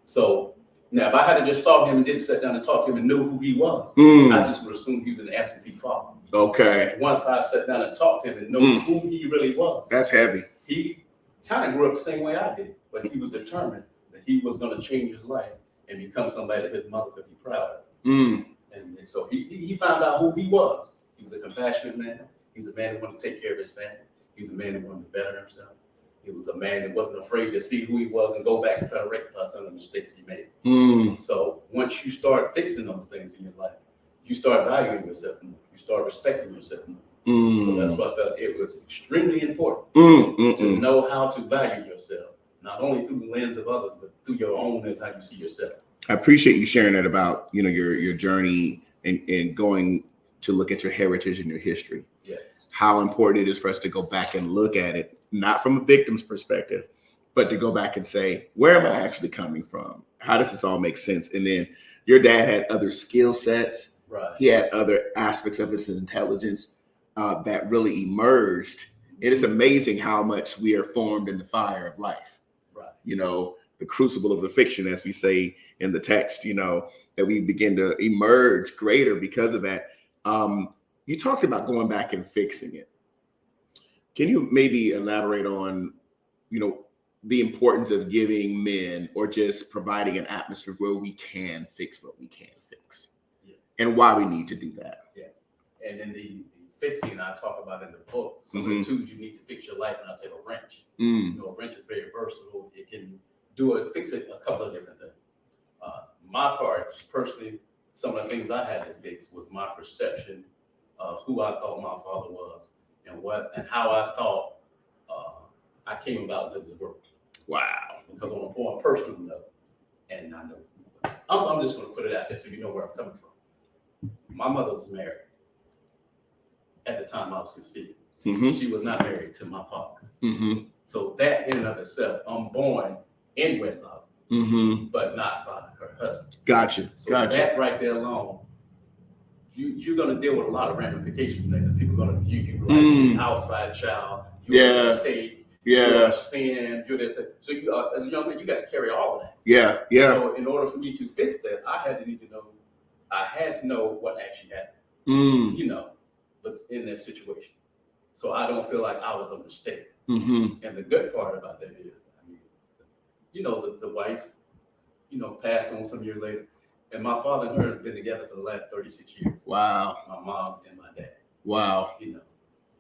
So now, if I had to just stop him and didn't sit down and talk to him and knew who he was, I just would assume he was an absentee father. Okay. Once I sat down and talked to him and knew who he really was. That's heavy. He kind of grew up the same way I did, but he was determined that he was going to change his life and become somebody that his mother could be proud of. And so he found out who he was. He was a compassionate man. He's a man who wanted to take care of his family. He's a man who wanted to better himself. He was a man that wasn't afraid to see who he was and go back and try to rectify some of the mistakes he made. So once you start fixing those things in your life, you start valuing yourself more. You start respecting yourself more. So that's why I felt it was extremely important to know how to value yourself, not only through the lens of others, but through your own lens, how you see yourself. I appreciate you sharing that about your journey and going to look at your heritage and your history. Yes. How important it is for us to go back and look at it, not from a victim's perspective, but to go back and say, where am I actually coming from? How does this all make sense? And then your dad had other skill sets. Right. He had other aspects of his intelligence that really emerged. It is amazing how much we are formed in the fire of life. Right. The crucible of the fiction, as we say in the text, that we begin to emerge greater because of that. You talked about going back and fixing it. Can you maybe elaborate on, the importance of giving men or just providing an atmosphere where we can fix what we can fix, and why we need to do that? Yeah. And then the fixing I talk about in the book, some of the tools you need to fix your life, and I say a wrench. A wrench is very versatile. It can fix it a couple of different things. My part, personally, some of the things I had to fix was my perception of who I thought my father was and how I thought I came about to this world. Wow. Because on a personal note, and I know, I'm just going to put it out there so you know where I'm coming from. My mother was married at the time I was conceived. She was not married to my father. So that in and of itself, I'm born in wedlock, but not by her husband. Gotcha. So that right there alone, you're going to deal with a lot of ramifications from that, because people are going to view you like an outside child. You're a mistake. You're a sin. You're this. So you, as a young man, you got to carry all of that. Yeah. So in order for me to fix that, I had to know what actually happened. But in that situation, so I don't feel like I was a mistake. And the good part about that is, the wife, passed on some years later. And my father and her have been together for the last 36 years. Wow. My mom and my dad. Wow.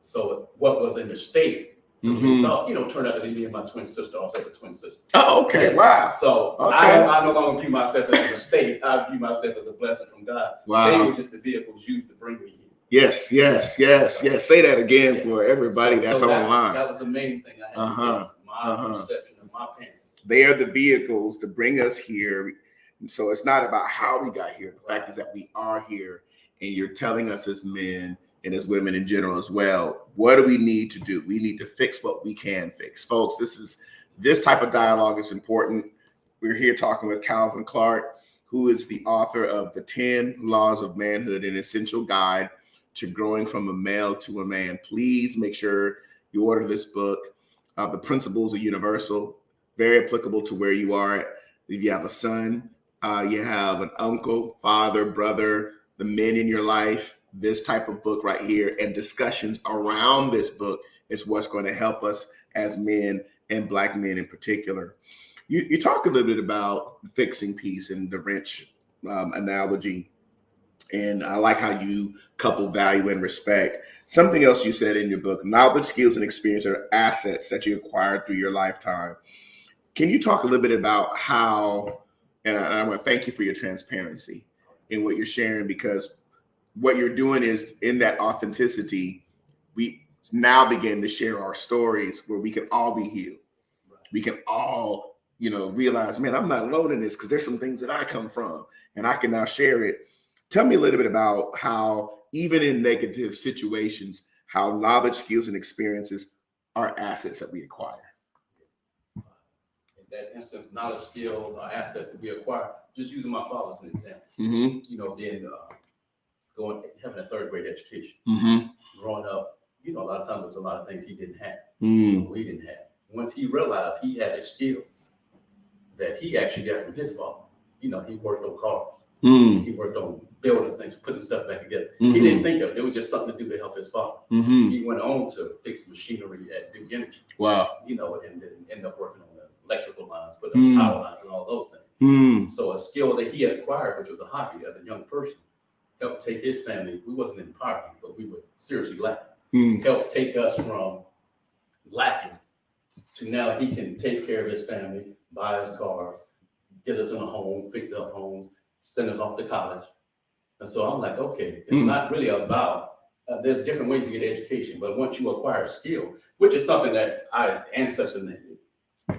So what was a mistake So we thought, turned out to be me and my twin sister, also the twin sister. Oh, okay. Wow. So Okay. I no longer view myself as a mistake. I view myself as a blessing from God. Wow. They were just the vehicles used to bring me here. Yes. Say that again for everybody that's online. That was the main thing I had to do. My perception of my parents. They are the vehicles to bring us here. So it's not about how we got here. The fact is that we are here, and you're telling us as men and as women in general as well, what do we need to do? We need to fix what we can fix. Folks, this type of dialogue is important. We're here talking with Calvin Clark, who is the author of The 10 Laws of Manhood, an essential guide to growing from a male to a man. Please make sure you order this book. The principles are universal, very applicable to where you are. If you have a son, you have an uncle, father, brother, the men in your life, this type of book right here and discussions around this book is what's going to help us as men and Black men in particular. You talk a little bit about the fixing piece and the wrench analogy. And I like how you couple value and respect. Something else you said in your book, knowledge, skills, and experience are assets that you acquired through your lifetime. Can you talk a little bit about how, and I want to thank you for your transparency in what you're sharing, because what you're doing is in that authenticity, we now begin to share our stories where we can all be healed. We can all, realize, man, I'm not alone in this because there's some things that I come from and I can now share it. Tell me a little bit about how, even in negative situations, how knowledge, skills, and experiences are assets that we acquire. In that instance, knowledge, skills are assets that we acquire. Just using my father as an example. Having a third grade education. Growing up, a lot of times there's a lot of things he didn't have. We didn't have. Once he realized he had a skill that he actually got from his father, he worked on cars. He worked on buildings, things, putting stuff back together. He didn't think of it. It was just something to do to help his father. He went on to fix machinery at Duke Energy. Wow. And then ended up working on the electrical lines, putting power lines and all those things. So a skill that he had acquired, which was a hobby as a young person, helped take his family. We wasn't in poverty, but we were seriously lacking. Helped take us from lacking to now he can take care of his family, buy us cars, get us in a home, fix up homes, send us off to college. And so I'm like, okay, it's not really about, there's different ways to get education, but once you acquire a skill, which is something that our ancestors,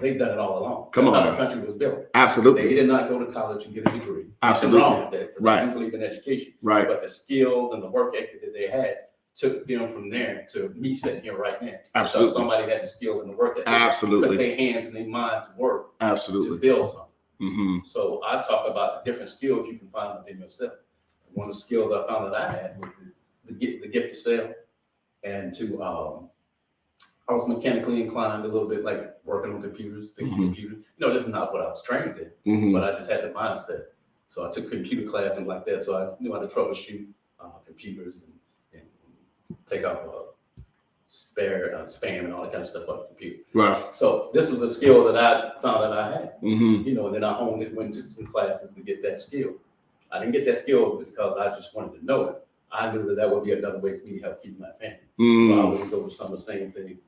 they've done it all along. That's how the country was built. Absolutely. They did not go to college and get a degree. Absolutely. Nothing wrong with that. Right. They do believe in education. Right. But the skills and the work ethic that they had took them from there to me sitting here right now. Absolutely. So somebody had the skill and the work ethic. Absolutely. Put their hands and their mind to work. Absolutely. To build something. So I talk about the different skills you can find within yourself. One of the skills I found that I had was the gift to sell, and I was mechanically inclined a little bit, like working on computers, fixing computers. This is not what I was trained in, but I just had the mindset. So I took computer classes like that, so I knew how to troubleshoot computers and take out spam and all that kind of stuff on the computer. Right. So this was a skill that I found that I had. And then I honed it, went to some classes to get that skill. I didn't get that skill because I just wanted to know it. I knew that would be another way for me to help feed my family. So I would go to some of the same things,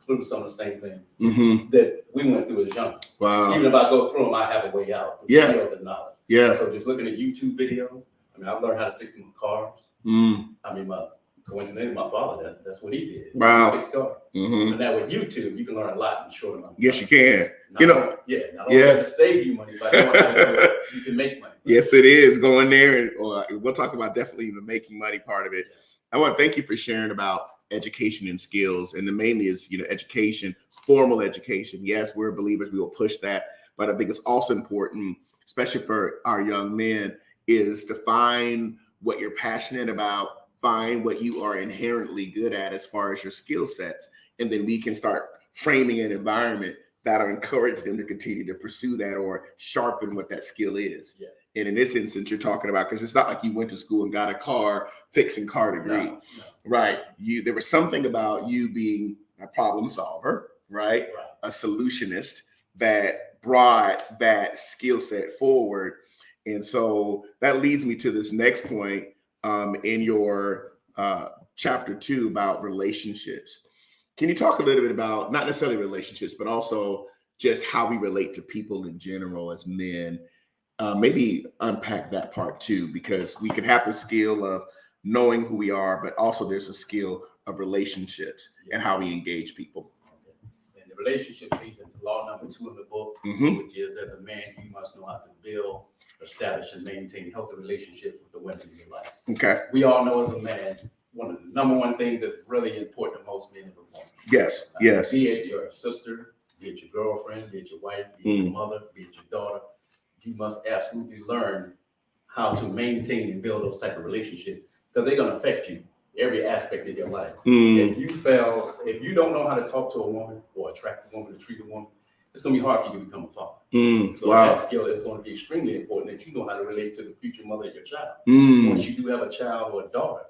that we went through as young. Wow. Even if I go through them, I have a way out. Skills and knowledge. Yeah. So just looking at YouTube videos, I've learned how to fix my cars. Coincidentally, my father, that's what he did. Wow. He fixed cars. And now with YouTube, you can learn a lot in a short amount of time. Yes, you can. Not only does it save you money, but you can make money. Yes, it is. Go in there, and we'll talk about definitely the making money part of it. I want to thank you for sharing about education and skills, and the mainly is education, formal education. Yes, we're believers; we will push that, but I think it's also important, especially for our young men, is to find what you're passionate about. Find what you are inherently good at as far as your skill sets, and then we can start framing an environment that'll encourage them to continue to pursue that or sharpen what that skill is. Yeah. And in this instance, you're talking about, because it's not like you went to school and got a car fixing car degree, right? There was something about you being a problem solver, right? A solutionist that brought that skill set forward. And so that leads me to this next point in your chapter 2 about relationships. Can you talk a little bit about not necessarily relationships, but also just how we relate to people in general as men? Maybe unpack that part too, because we can have the skill of knowing who we are, but also there's a skill of relationships and how we engage people. And the relationship piece is law number 2 in the book, Mm-hmm. which is, as a man, you must know how to build, establish, and maintain healthy relationships with the women in your life. Okay. We all know as a man, one of the number one things that's really important to most men is a woman. Yes. Yes. Be it your sister, be it your girlfriend, be it your wife, be it your mother, be it your daughter. You must absolutely learn how to maintain and build those type of relationships, because they're going to affect you every aspect of your life. If you don't know how to talk to a woman or attract a woman to treat a woman, it's going to be hard for you to become a father. So that skill is going to be extremely important, that you know how to relate to the future mother of your child. Once you do have a child or a daughter,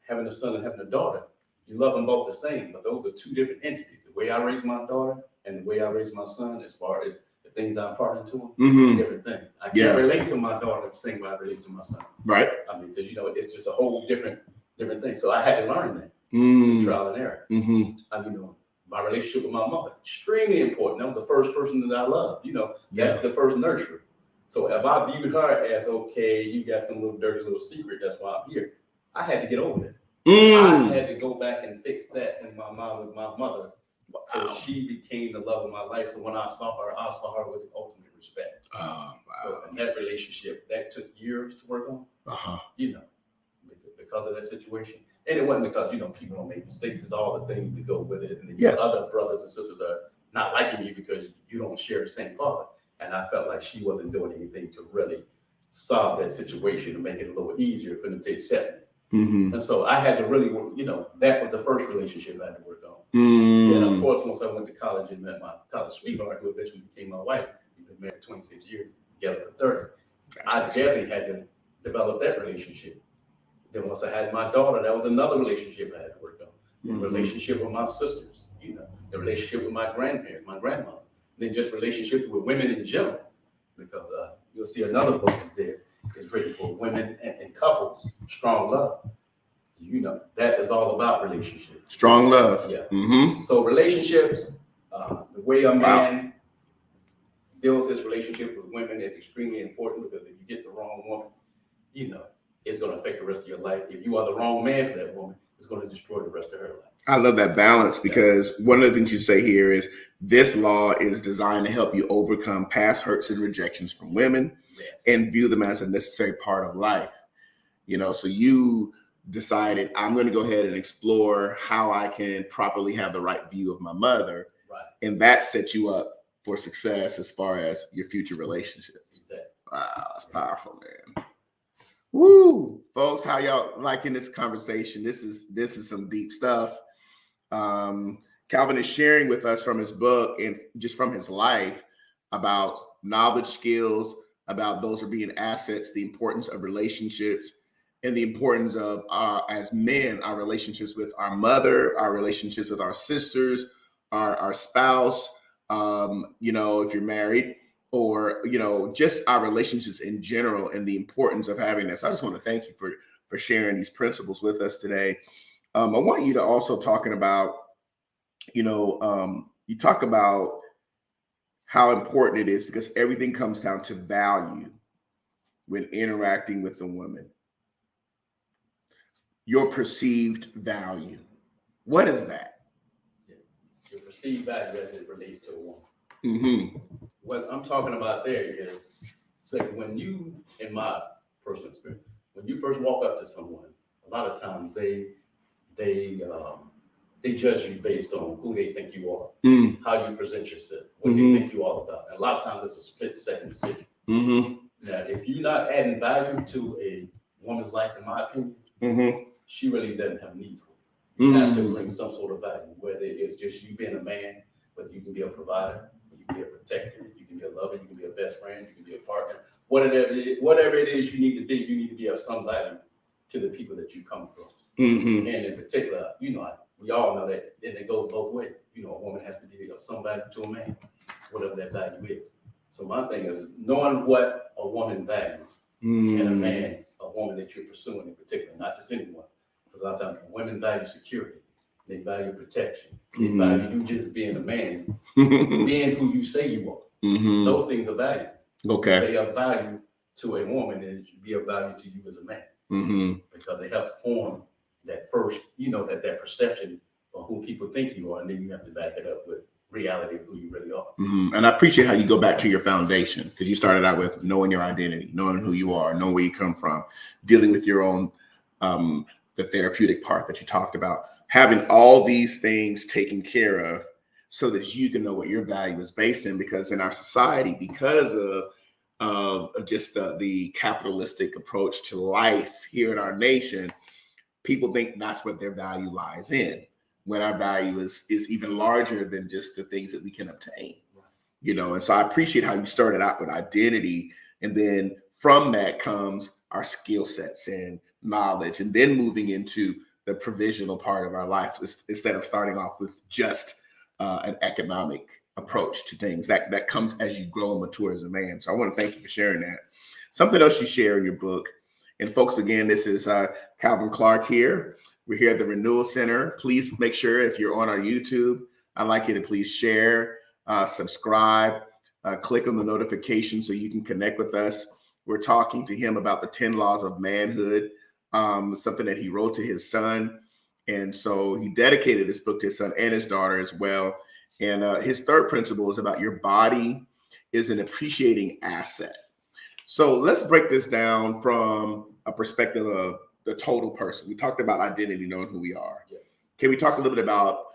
having a son and having a daughter, you love them both the same, but those are two different entities. The way I raise my daughter and the way I raise my son, as far as the things I'm imparting to them, different thing. I can't relate to my daughter the same way I relate to my son. Right. I mean, because it's just a whole different thing. So I had to learn that through trial and error. My relationship with my mother, extremely important. That was the first person that I loved. That's the first nurturer. So if I viewed her as, okay, you got some little dirty little secret, that's why I'm here, I had to get over it. I had to go back and fix that in my mind with my mother. So she became the love of my life. So when I saw her with the ultimate respect. Oh, wow. So in that relationship, that took years to work on. Because of that situation. And it wasn't because, people don't make mistakes. It's all the things that go with it. And the other brothers and sisters are not liking you because you don't share the same father. And I felt like she wasn't doing anything to really solve that situation and make it a little easier for them to accept me. And so I had to really work, that was the first relationship I had to work on. And of course, once I went to college and met my college sweetheart, who eventually became my wife, we've been married for 26 years, together for 30. I definitely had to develop that relationship. Then once I had my daughter, that was another relationship I had to work on. The relationship with my sisters, the relationship with my grandparents, my grandmother, then just relationships with women in general. Because you'll see another book is there. It's written for women and couples, Strong Love. That is all about relationships. Strong love. Yeah. So relationships, the way a man builds his relationship with women is extremely important, because if you get the wrong woman, it's going to affect the rest of your life. If you are the wrong man for that woman, it's going to destroy the rest of her life. I love that balance, because one of the things you say here is this law is designed to help you overcome past hurts and rejections from women and view them as a necessary part of life. So you decided, I'm going to go ahead and explore how I can properly have the right view of my mother. Right. And that sets you up for success as far as your future relationship. Exactly. Wow, that's powerful, man. Woo, folks, how y'all liking this conversation? This is some deep stuff. Calvin is sharing with us from his book and just from his life about knowledge, skills, about those are being assets, the importance of relationships, and the importance of as men, our relationships with our mother, our relationships with our sisters, our spouse, if you're married, or just our relationships in general, and the importance of having that. So I just want to thank you for sharing these principles with us today. I want you to also talking about, you talk about how important it is, because everything comes down to value when interacting with a woman. Your perceived value. What is that? Your perceived value as it relates to a woman. What I'm talking about there is, so when you, in my personal experience, when you first walk up to someone, a lot of times they judge you based on who they think you are, how you present yourself, what they think you're all about. And a lot of times it's a split-second decision. Now, if you're not adding value to a woman's life, in my opinion, she really doesn't have a need for it. You have to bring some sort of value, whether it's just you being a man, whether you can be a provider, you can be a protector, you can be a lover, you can be a best friend, you can be a partner, whatever it is you need to be of some value to the people that you come across. And in particular, we all know that, and it goes both ways. A woman has to be of some value to a man, whatever that value is. So my thing is knowing what a woman values, and a man, a woman that you're pursuing in particular, not just anyone. Because a lot of times women value security. They value protection. They value you just being a man, Mm-hmm. being who you say you are. Mm-hmm. Those things are valued. Okay. They are value to a woman, and it should be of value to you as a man, Mm-hmm. because it helps form that first, that perception of who people think you are, and then you have to back it up with reality of who you really are. Mm-hmm. And I appreciate how you go back to your foundation, because you started out with knowing your identity, knowing who you are, knowing where you come from, dealing with your own, the therapeutic part that you talked about, having all these things taken care of so that you can know what your value is based in. Because in our society, because of just the capitalistic approach to life here in our nation, people think that's what their value lies in, when our value is even larger than just the things that we can obtain. And so I appreciate how you started out with identity, and then from that comes our skill sets and knowledge, and then moving into the provisional part of our life, instead of starting off with just an economic approach to things that comes as you grow and mature as a man. So I want to thank you for sharing that. Something else you share in your book, and folks, again, this is Calvin Clark here. We're here at the Renewal Center. Please make sure, if you're on our YouTube, I'd like you to please share, subscribe, click on the notification so you can connect with us. We're talking to him about the 10 laws of manhood, something that he wrote to his son. And so he dedicated this book to his son and his daughter as well. And his third principle is about your body is an appreciating asset. So let's break this down from a perspective of the total person. We talked about identity, knowing who we are. Yeah. Can we talk a little bit about,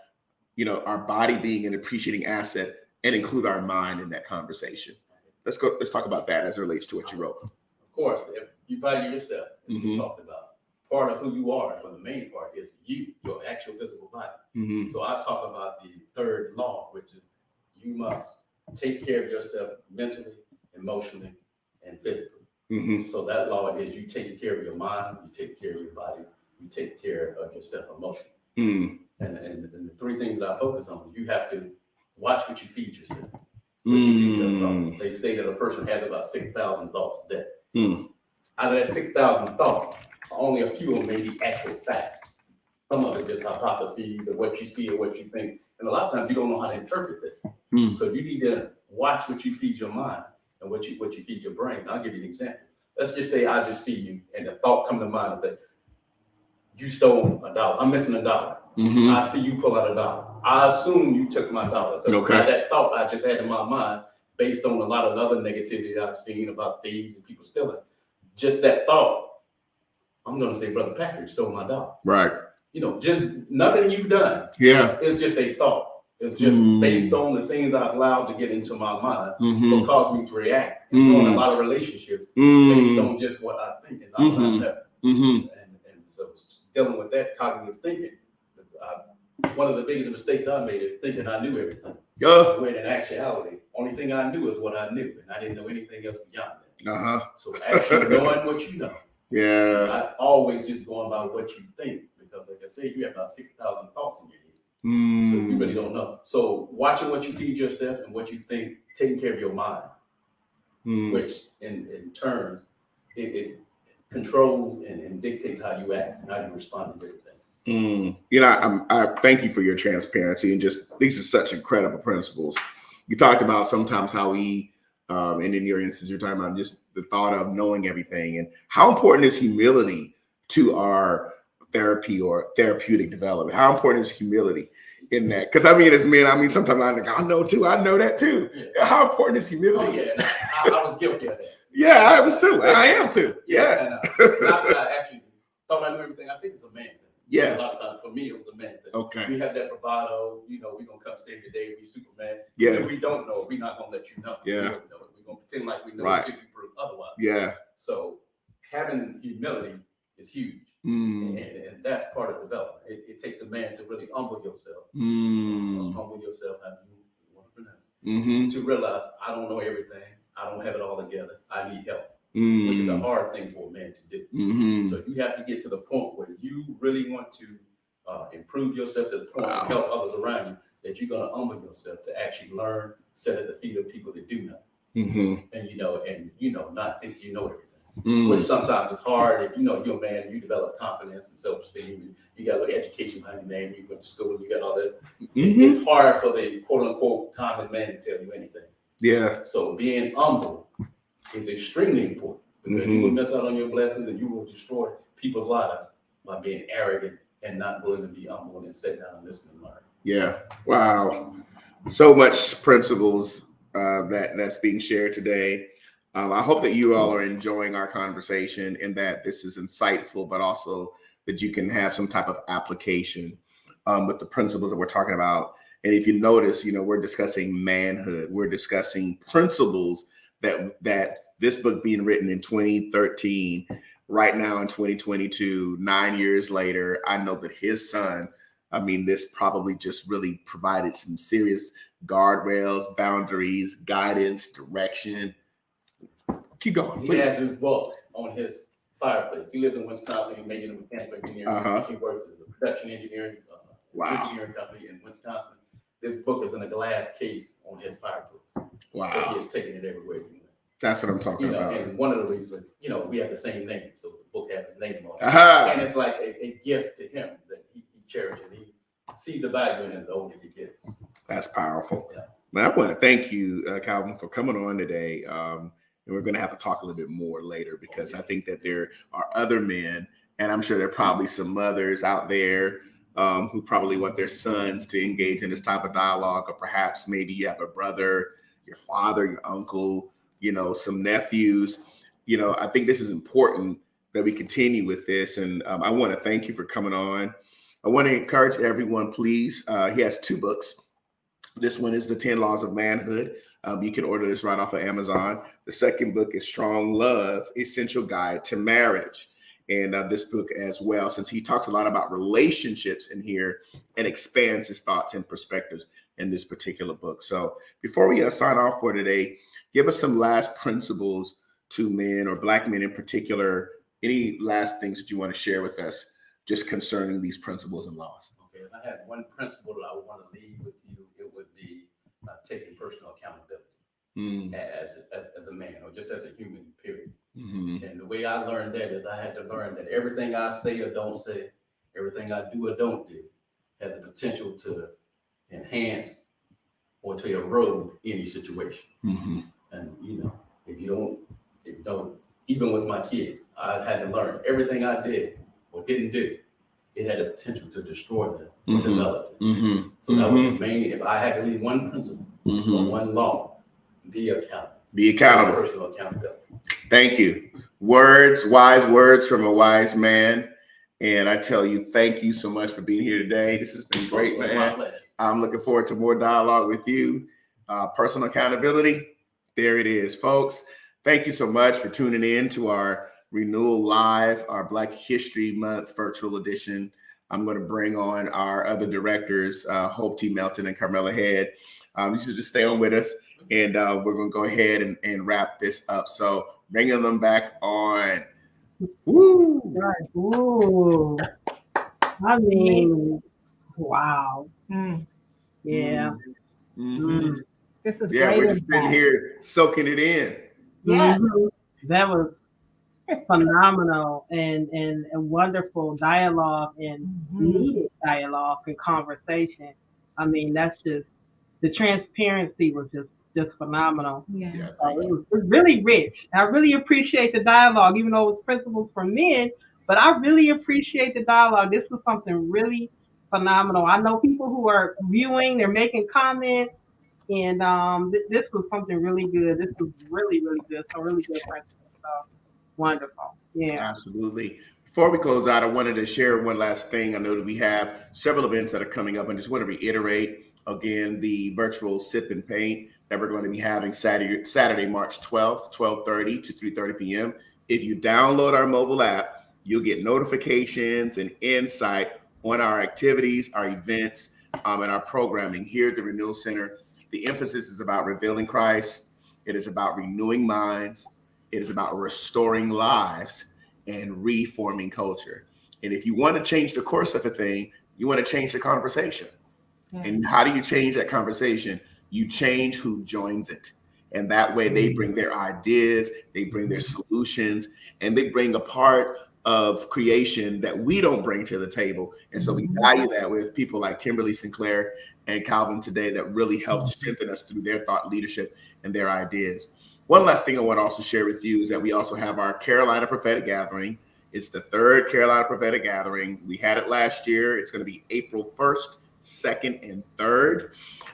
our body being an appreciating asset, and include our mind in that conversation? Let's talk about that as it relates to what you wrote. Of course, if you value yourself, as Mm-hmm. we talked about, part of who you are, or the main part, is you, your actual physical body. Mm-hmm. So I talk about the third law, which is you must take care of yourself mentally, emotionally, and physically. Mm-hmm. So that law is you taking care of your mind, you take care of your body, you take care of yourself emotionally. Mm-hmm. And the three things that I focus on, you have to watch what you feed yourself. What you feed your thoughts. They say that a person has about 6,000 thoughts a day. Mm. Out of that 6,000 thoughts, only a few of them may be actual facts. Some of it is hypotheses or what you see or what you think. And a lot of times you don't know how to interpret that. Mm. So you need to watch what you feed your mind and what you feed your brain. I'll give you an example. Let's just say I just see you and the thought come to mind and say, you stole $1. I'm missing $1. Mm-hmm. I see you pull out $1. I assume you took my dollar. Okay. That thought I just had in my mind, based on a lot of other negativity that I've seen about thieves and people stealing. Just that thought, I'm going to say, Brother Patrick stole my dollar. Right. Just nothing you've done. Yeah. It's just a thought. It's just based on the things I've allowed to get into my mind, what caused me to react. And in a lot of relationships based on just what I think and not what I know. And so dealing with that cognitive thinking, one of the biggest mistakes I made is thinking I knew everything. When in actuality, only thing I knew is what I knew, and I didn't know anything else beyond that. So actually knowing what you know, not always just going by what you think, because like I said, you have about 6,000 thoughts in your head, so you really don't know. So watching what you feed yourself and what you think, taking care of your mind, which in turn it controls and dictates how you act and how you respond to everything. I thank you for your transparency, and just these are such incredible principles. You talked about sometimes how we, and in your instance, you're talking about just the thought of knowing everything, and how important is humility to our therapy or therapeutic development. How important is humility in that? Because as men, sometimes I'm like, I know that too. Yeah. How important is humility? Oh yeah, I was guilty of that. Yeah, I was too, and I am too. Yeah. And, not that I actually thought I knew everything. I think it's a man thing. Yeah. A lot of times for me, it was a man thing. Okay. We have that bravado, we're going to come save the day, we Superman. Yeah. If we don't know, we're not going to let you know. Yeah. We don't know it. We're going to pretend like we know Right. until you prove otherwise. Yeah. So having humility is huge. And that's part of development. It takes a man to really humble yourself. Humble yourself, how you want to pronounce it. To realize I don't know everything. I don't have it all together. I need help. Which is a hard thing for a man to do. So you have to get to the point where you really want to improve yourself to the point to help others around you, that you're going to humble yourself to actually learn, sit at the feet of people that do know. And not think you know everything. which sometimes is hard. If you're a man, you develop confidence and self-esteem. You got a little education behind your name. You went to school. You got all that. It's hard for the quote-unquote common man to tell you anything. Yeah. So being humble is extremely important, because you will miss out on your blessings and you will destroy people's lives by being arrogant and not willing to be humble and sit down and listen and learn. Yeah. Wow. So much principles that's being shared today. I hope that you all are enjoying our conversation and that this is insightful, but also that you can have some type of application with the principles that we're talking about. And if you notice, we're discussing manhood. We're discussing principles that this book being written in 2013, right now in 2022, 9 years later, I know that his son, this probably just really provided some serious guardrails, boundaries, guidance, direction. Keep going, please. He has his book on his fireplace. He lives in Wisconsin. He majored in mechanical engineering. He works as a production engineering company in Wisconsin. This book is in a glass case on his fireplace. Wow. So he has taken it everywhere he went. That's what I'm talking about. And one of the reasons, we have the same name, so the book has his name on it. And it's like a gift to him that he cherishes. He sees the value in it the older he gets. That's powerful. Yeah. Man, I want to thank you, Calvin, for coming on today. And we're going to have to talk a little bit more later, because I think that there are other men, and I'm sure there are probably some mothers out there who probably want their sons to engage in this type of dialogue, or perhaps maybe you have a brother, your father, your uncle, some nephews. I think this is important that we continue with this. And I want to thank you for coming on. I want to encourage everyone, please. He has 2 books. This one is The 10 Laws of Manhood. You can order this right off of Amazon. The second book is Strong Love, Essential Guide to Marriage. And this book as well, since he talks a lot about relationships in here and expands his thoughts and perspectives in this particular book. So before we sign off for today, give us some last principles to men, or Black men in particular. Any last things that you want to share with us just concerning these principles and laws? Okay, if I had one principle that I would want to leave with you, it would be taking personal accountability as a man, or just as a human, period. And the way I learned that is I had to learn that everything I say or don't say, everything I do or don't do, has the potential to enhance or to erode any situation. And if you don't, even with my kids, I had to learn everything I did or didn't do, it had the potential to destroy them or develop them. So that was the main. If I had to leave one principle or one law, be accountable. Be accountable. Personal accountability. Thank you. Wise words from a wise man. And I tell you, thank you so much for being here today. This has been great, man. I'm looking forward to more dialogue with you. Personal accountability. There it is, folks. Thank you so much for tuning in to our Renewal Live, our Black History Month virtual edition. I'm going to bring on our other directors, Hope T. Melton and Carmela Head. You should just stay on with us, and we're going to go ahead and wrap this up. So bringing them back on. Woo! Right. Ooh. Wow. Yeah. This is great. We're just sitting insight. here soaking it in. Yeah. That was phenomenal and wonderful dialogue and needed dialogue and conversation. That's just, the transparency was just phenomenal. Yes. It was really rich. I really appreciate the dialogue, even though it was principles for men, but I really appreciate the dialogue. This was something really phenomenal. I know people who are viewing, they're making comments, and this was something really good. This was really, really good. Some really good principles. So wonderful. Yeah. Absolutely. Before we close out, I wanted to share one last thing. I know that we have several events that are coming up, and just want to reiterate again the virtual Sip and Paint that we're going to be having Saturday, March 12th, 12:30 to 3:30 p.m. If you download our mobile app, you'll get notifications and insight on our activities, our events, and our programming here at the Renewal Center. The emphasis is about revealing Christ. It is about renewing minds. It is about restoring lives and reforming culture. And if you want to change the course of a thing, you want to change the conversation. Yes. And how do you change that conversation? You change who joins it. And that way they bring their ideas, they bring their solutions, and they bring a part of creation that we don't bring to the table. And so we value that with people like Kimberly, Sinclair, and Calvin today that really helped strengthen us through their thought leadership and their ideas. One last thing I want to also share with you is that we also have our Carolina Prophetic Gathering. It's the third Carolina Prophetic Gathering. We had it last year. It's going to be April 1st, 2nd, and 3rd.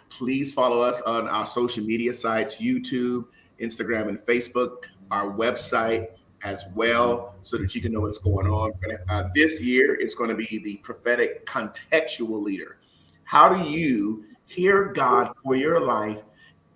Please follow us on our social media sites, YouTube, Instagram, and Facebook, our website as well, so that you can know what's going on. This year, it's going to be the prophetic contextual leader. How do you hear God for your life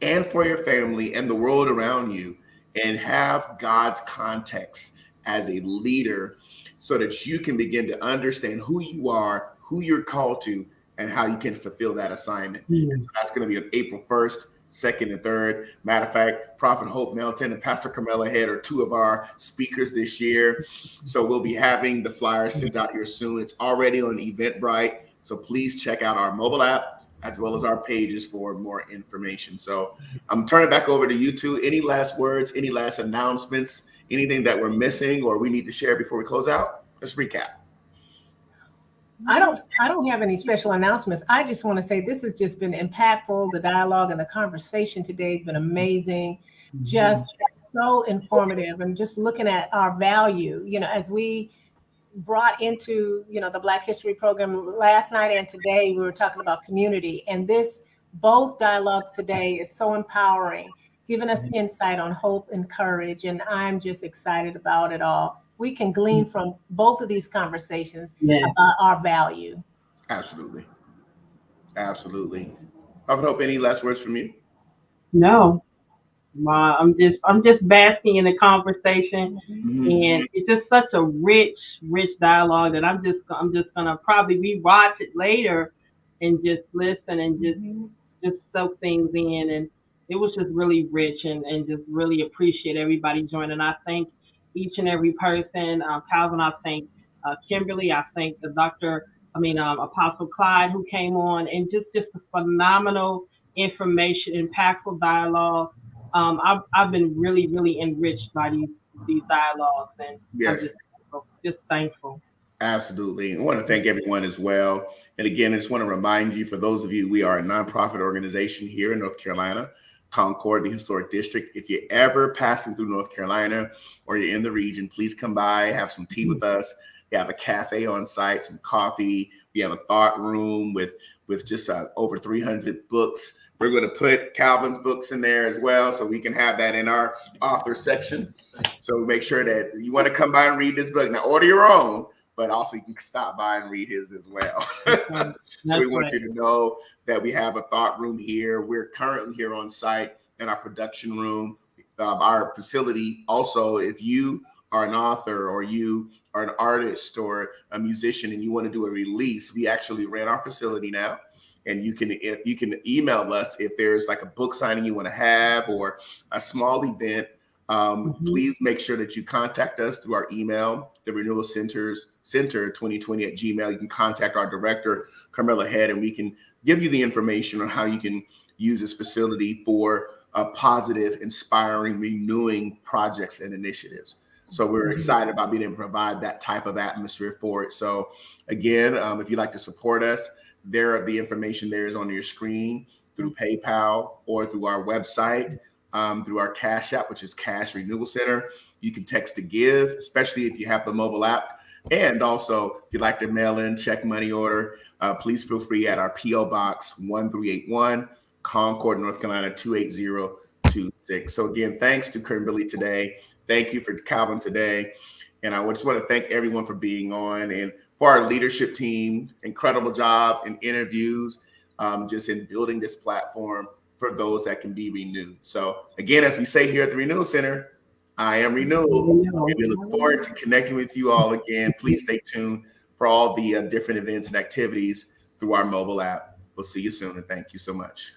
and for your family and the world around you, and have God's context as a leader so that you can begin to understand who you are, who you're called to, and how you can fulfill that assignment. So that's going to be on April 1st, 2nd, and 3rd. Matter of fact, Prophet Hope Melton and Pastor Carmela Head are two of our speakers this year. So we'll be having the flyers sent out here soon. It's already on Eventbrite. So please check out our mobile app as well as our pages for more information. So I'm turning it back over to you two. Any last words, any last announcements, anything that we're missing or we need to share before we close out? Let's recap. I don't have any special announcements. I just want to say this has just been impactful. The dialogue and the conversation today has been amazing, just so informative, and just looking at our value, as we brought into, the Black History Program last night and today, we were talking about community, and both dialogues today is so empowering, giving us insight on hope and courage. And I'm just excited about it all. We can glean from both of these conversations about our value. Absolutely. Absolutely. I would hope any last words from you. No. I'm just basking in the conversation, and it's just such a rich dialogue that I'm just gonna probably rewatch it later and just listen and just soak things in. And it was just really rich, and just really appreciate everybody joining. I thank each and every person. Calvin, I thank Kimberly. I thank Apostle Clyde, who came on, and just a phenomenal information, impactful dialogue. I've been really, really enriched by these dialogues, and yes. I'm just thankful. Absolutely. I want to thank everyone as well. And again, I just want to remind you, for those of you, we are a nonprofit organization here in North Carolina, Concord, the historic district. If you're ever passing through North Carolina or you're in the region, please come by, have some tea with us. We have a cafe on site, some coffee. We have a thought room with just over 300 books. We're going to put Calvin's books in there as well, so we can have that in our author section. So make sure that you want to come by and read this book. Now, order your own, but also you can stop by and read his as well. So we want you to know that we have a thought room here. We're currently here on site in our production room, our facility. Also, if you are an author or you are an artist or a musician and you want to do a release, we actually rent our facility now. And you can email us if there's like a book signing you want to have or a small event. Please make sure that you contact us through our email, the Renewal Center 2020 at Gmail. You can contact our director, Carmela Head, and we can give you the information on how you can use this facility for positive, inspiring, renewing projects and initiatives. So we're excited about being able to provide that type of atmosphere for it. So again, if you'd like to support us, the information there is on your screen through PayPal or through our website, through our Cash App, which is Cash Renewal Center. You can text to give, especially if you have the mobile app. And also, if you'd like to mail in check money order, please feel free at our P.O. Box 1381, Concord, North Carolina 28026. So again, thanks to Kimberly today. Thank you for Calvin today. And I just want to thank everyone for being on, and for our leadership team, incredible job in interviews, just in building this platform for those that can be renewed. So again, as we say here at the Renewal Center, I am Renewal. And we look forward to connecting with you all again. Please stay tuned for all the different events and activities through our mobile app. We'll see you soon, and thank you so much.